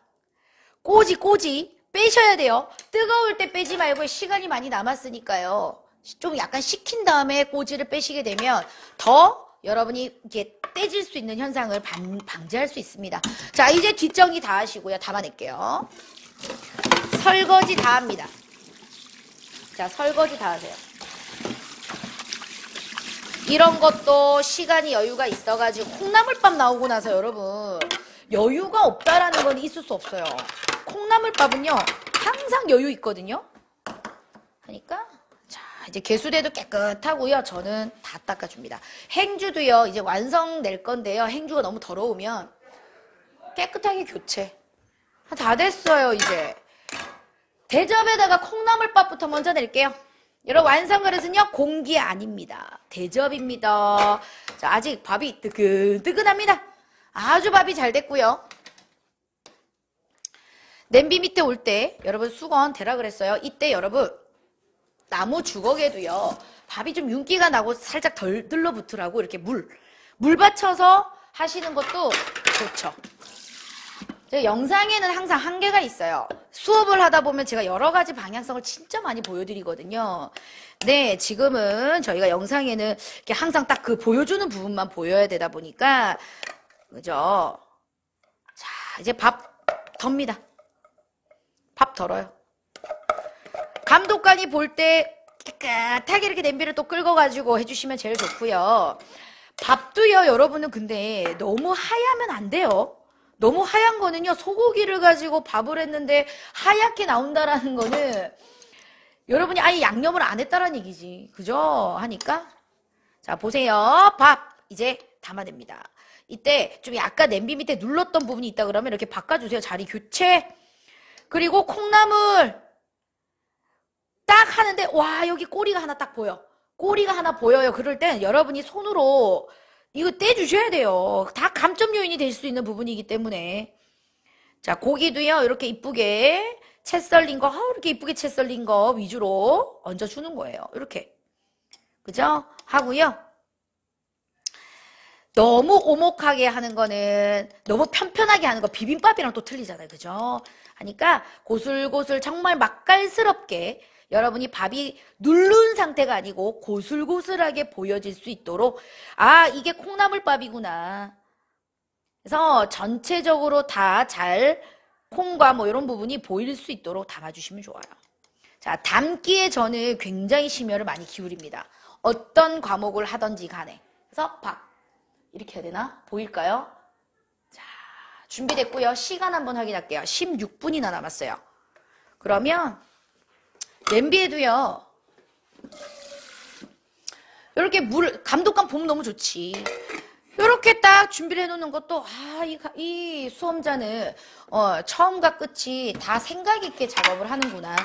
Speaker 1: 꼬지 빼셔야 돼요. 뜨거울 때 빼지 말고 시간이 많이 남았으니까요. 좀 약간 식힌 다음에 꼬지를 빼시게 되면 더 여러분이 이렇게 떼질 수 있는 현상을 방지할 수 있습니다. 자, 이제 뒷정리 다 하시고요. 담아낼게요. 설거지 다 합니다. 자, 설거지 다 하세요. 이런 것도 시간이 여유가 있어가지고 콩나물밥 나오고 나서 여러분 여유가 없다라는 건 있을 수 없어요. 콩나물밥은요 항상 여유 있거든요. 하니까 자 이제 개수대도 깨끗하고요. 저는 다 닦아줍니다. 행주도요 이제 완성 낼 건데요. 행주가 너무 더러우면 깨끗하게 교체. 다 됐어요. 이제 대접에다가 콩나물밥부터 먼저 낼게요. 여러분 완성 그릇은요 공기 아닙니다. 대접입니다. 자 아직 밥이 뜨끈뜨끈합니다. 아주 밥이 잘 됐고요. 냄비 밑에 올 때 여러분 수건 대라 그랬어요. 이때 여러분 나무 주걱에도요 밥이 좀 윤기가 나고 살짝 덜 들러붙으라고 이렇게 물 받쳐서 하시는 것도 좋죠. 제가 영상에는 항상 한계가 있어요. 수업을 하다 보면 제가 여러 가지 방향성을 진짜 많이 보여드리거든요. 네, 지금은 저희가 영상에는 이렇게 항상 딱 그 보여주는 부분만 보여야 되다 보니까 그죠? 자, 이제 밥 덥니다. 밥 덜어요. 감독관이 볼 때 깨끗하게 이렇게 냄비를 또 긁어가지고 해주시면 제일 좋고요. 밥도요, 여러분은 근데 너무 하얗면 안 돼요. 너무 하얀 거는요, 소고기를 가지고 밥을 했는데 하얗게 나온다라는 거는 여러분이 아예 양념을 안 했다라는 얘기지. 그죠? 하니까. 자, 보세요. 밥 이제 담아냅니다. 이때 좀 약간 냄비 밑에 눌렀던 부분이 있다 그러면 이렇게 바꿔주세요. 자리 교체. 그리고 콩나물 딱 하는데 와 여기 꼬리가 하나 딱 보여. 꼬리가 하나 보여요. 그럴 땐 여러분이 손으로 이거 떼주셔야 돼요. 다 감점 요인이 될 수 있는 부분이기 때문에. 자, 고기도요, 이렇게 이쁘게 채 썰린 거, 이렇게 이쁘게 채 썰린 거 위주로 얹어주는 거예요. 이렇게. 그죠? 하고요. 너무 오목하게 하는 거는, 너무 편편하게 하는 거, 비빔밥이랑 또 틀리잖아요. 그죠? 하니까 고슬고슬 정말 맛깔스럽게 여러분이 밥이 누른 상태가 아니고 고슬고슬하게 보여질 수 있도록 아 이게 콩나물밥이구나. 그래서 전체적으로 다 잘 콩과 뭐 이런 부분이 보일 수 있도록 담아주시면 좋아요. 자 담기에 저는 굉장히 심혈을 많이 기울입니다. 어떤 과목을 하던지 간에. 그래서 밥 이렇게 해야 되나? 보일까요? 자 준비됐고요. 시간 한번 확인할게요. 16분이나 남았어요. 그러면 냄비에도요. 이렇게 감독감 보면 너무 좋지. 이렇게 딱 준비를 해놓는 것도 이 수험자는 처음과 끝이 다 생각 있게 작업을 하는구나.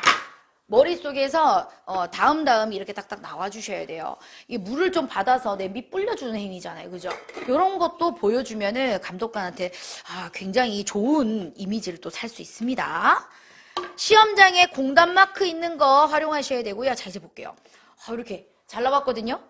Speaker 1: 머릿속에서 다음 이렇게 딱딱 나와주셔야 돼요. 이 물을 좀 받아서 냄비 불려주는 행위잖아요. 그죠? 이런 것도 보여주면은 감독관한테 굉장히 좋은 이미지를 또 살 수 있습니다. 시험장에 공단 마크 있는 거 활용하셔야 되고요. 자, 이제 볼게요. 이렇게 잘 나왔거든요.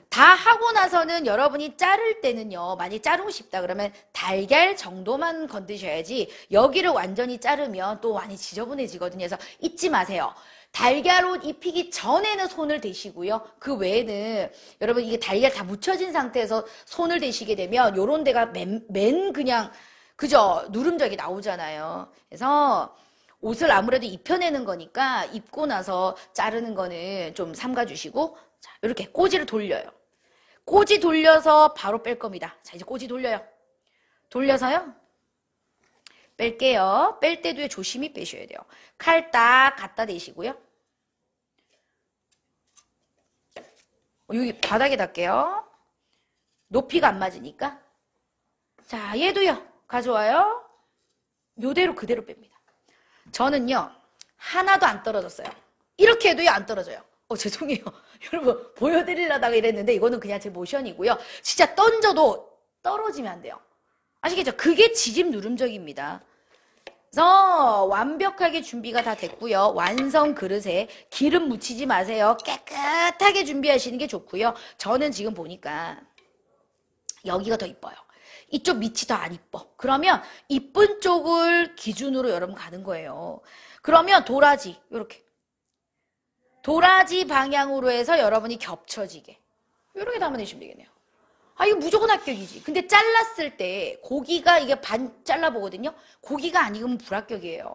Speaker 1: 다 하고 나서는 여러분이 자를 때는요. 많이 자르고 싶다 그러면 달걀 정도만 건드셔야지 여기를 완전히 자르면 또 많이 지저분해지거든요. 그래서 잊지 마세요. 달걀옷 입히기 전에는 손을 대시고요. 그 외에는 여러분 이게 달걀 다 묻혀진 상태에서 손을 대시게 되면 요런 데가 맨 그냥 그죠? 누름적이 나오잖아요. 그래서 옷을 아무래도 입혀내는 거니까 입고 나서 자르는 거는 좀 삼가주시고 자, 이렇게 꼬지를 돌려요. 꼬지 돌려서 바로 뺄 겁니다. 자, 이제 꼬지 돌려요. 돌려서요. 뺄게요. 뺄 때도 조심히 빼셔야 돼요. 칼 딱 갖다 대시고요. 여기 바닥에 닿게요. 높이가 안 맞으니까. 자, 얘도요. 가져와요. 요대로 그대로 뺍니다. 저는요. 하나도 안 떨어졌어요. 이렇게 해도요. 안 떨어져요. 죄송해요. 여러분 보여드리려다가 이랬는데 이거는 그냥 제 모션이고요. 진짜 던져도 떨어지면 안 돼요. 아시겠죠? 그게 지짐 누름적입니다. 그래서 완벽하게 준비가 다 됐고요. 완성 그릇에 기름 묻히지 마세요. 깨끗하게 준비하시는 게 좋고요. 저는 지금 보니까 여기가 더 이뻐요. 이쪽 밑이 더 안 이뻐. 그러면 이쁜 쪽을 기준으로 여러분 가는 거예요. 그러면 도라지 이렇게 도라지 방향으로 해서 여러분이 겹쳐지게 이렇게 담아내시면 되겠네요. 이거 무조건 합격이지. 근데 잘랐을 때 고기가 이게 반 잘라보거든요. 고기가 안 익으면 불합격이에요.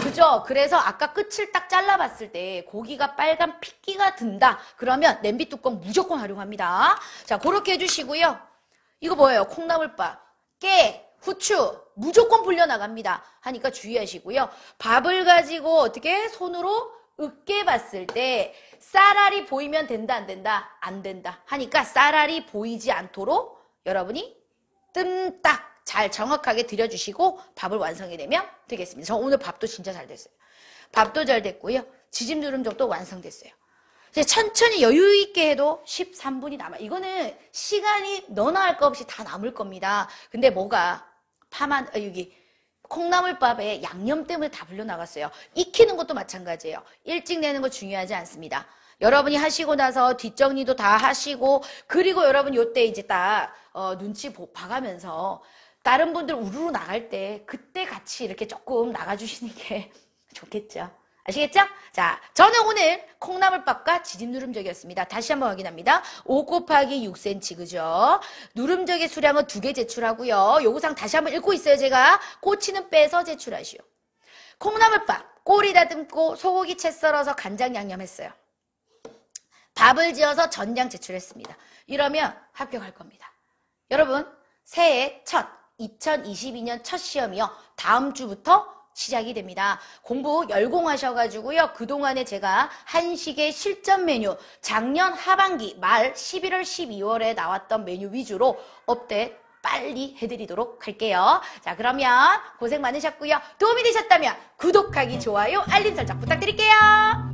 Speaker 1: 그죠? 그래서 아까 끝을 딱 잘라봤을 때 고기가 빨간 핏기가 든다. 그러면 냄비 뚜껑 무조건 활용합니다. 자, 그렇게 해주시고요. 이거 뭐예요? 콩나물밥, 깨, 후추 무조건 불려나갑니다. 하니까 주의하시고요. 밥을 가지고 어떻게 손으로 으깨 봤을 때 쌀알이 보이면 된다 안 된다? 안 된다 하니까 쌀알이 보이지 않도록 여러분이 뜸딱 잘 정확하게 들여주시고 밥을 완성해내면 되겠습니다. 저 오늘 밥도 진짜 잘 됐어요. 밥도 잘 됐고요. 지짐 누름족도 완성됐어요. 이제 천천히 여유 있게 해도 13분이 남아. 이거는 시간이 너나 할 거 없이 다 남을 겁니다. 근데 뭐가 여기 콩나물밥에 양념 때문에 다 불려나갔어요. 익히는 것도 마찬가지예요. 일찍 내는 거 중요하지 않습니다. 여러분이 하시고 나서 뒷정리도 다 하시고 그리고 여러분 요때 이제 딱 눈치 봐가면서 다른 분들 우르르 나갈 때 그때 같이 이렇게 조금 나가주시는 게 좋겠죠. 아시겠죠? 자, 저는 오늘 콩나물밥과 지짐 누름적이었습니다. 다시 한번 확인합니다. 5 곱하기 6cm 그죠? 누름적의 수량은 2개 제출하고요. 요구사항 다시 한번 읽고 있어요. 제가 꼬치는 빼서 제출하시오. 콩나물밥 꼬리 다듬고 소고기 채 썰어서 간장 양념했어요. 밥을 지어서 전장 제출했습니다. 이러면 합격할 겁니다. 여러분 새해 첫 2022년 첫 시험이요. 다음 주부터 시작이 됩니다. 공부 열공하셔가지고요. 그동안에 제가 한식의 실전 메뉴 작년 하반기 말 11월 12월에 나왔던 메뉴 위주로 업데이트 빨리 해드리도록 할게요. 자, 그러면 고생 많으셨고요. 도움이 되셨다면 구독하기, 좋아요, 알림 설정 부탁드릴게요.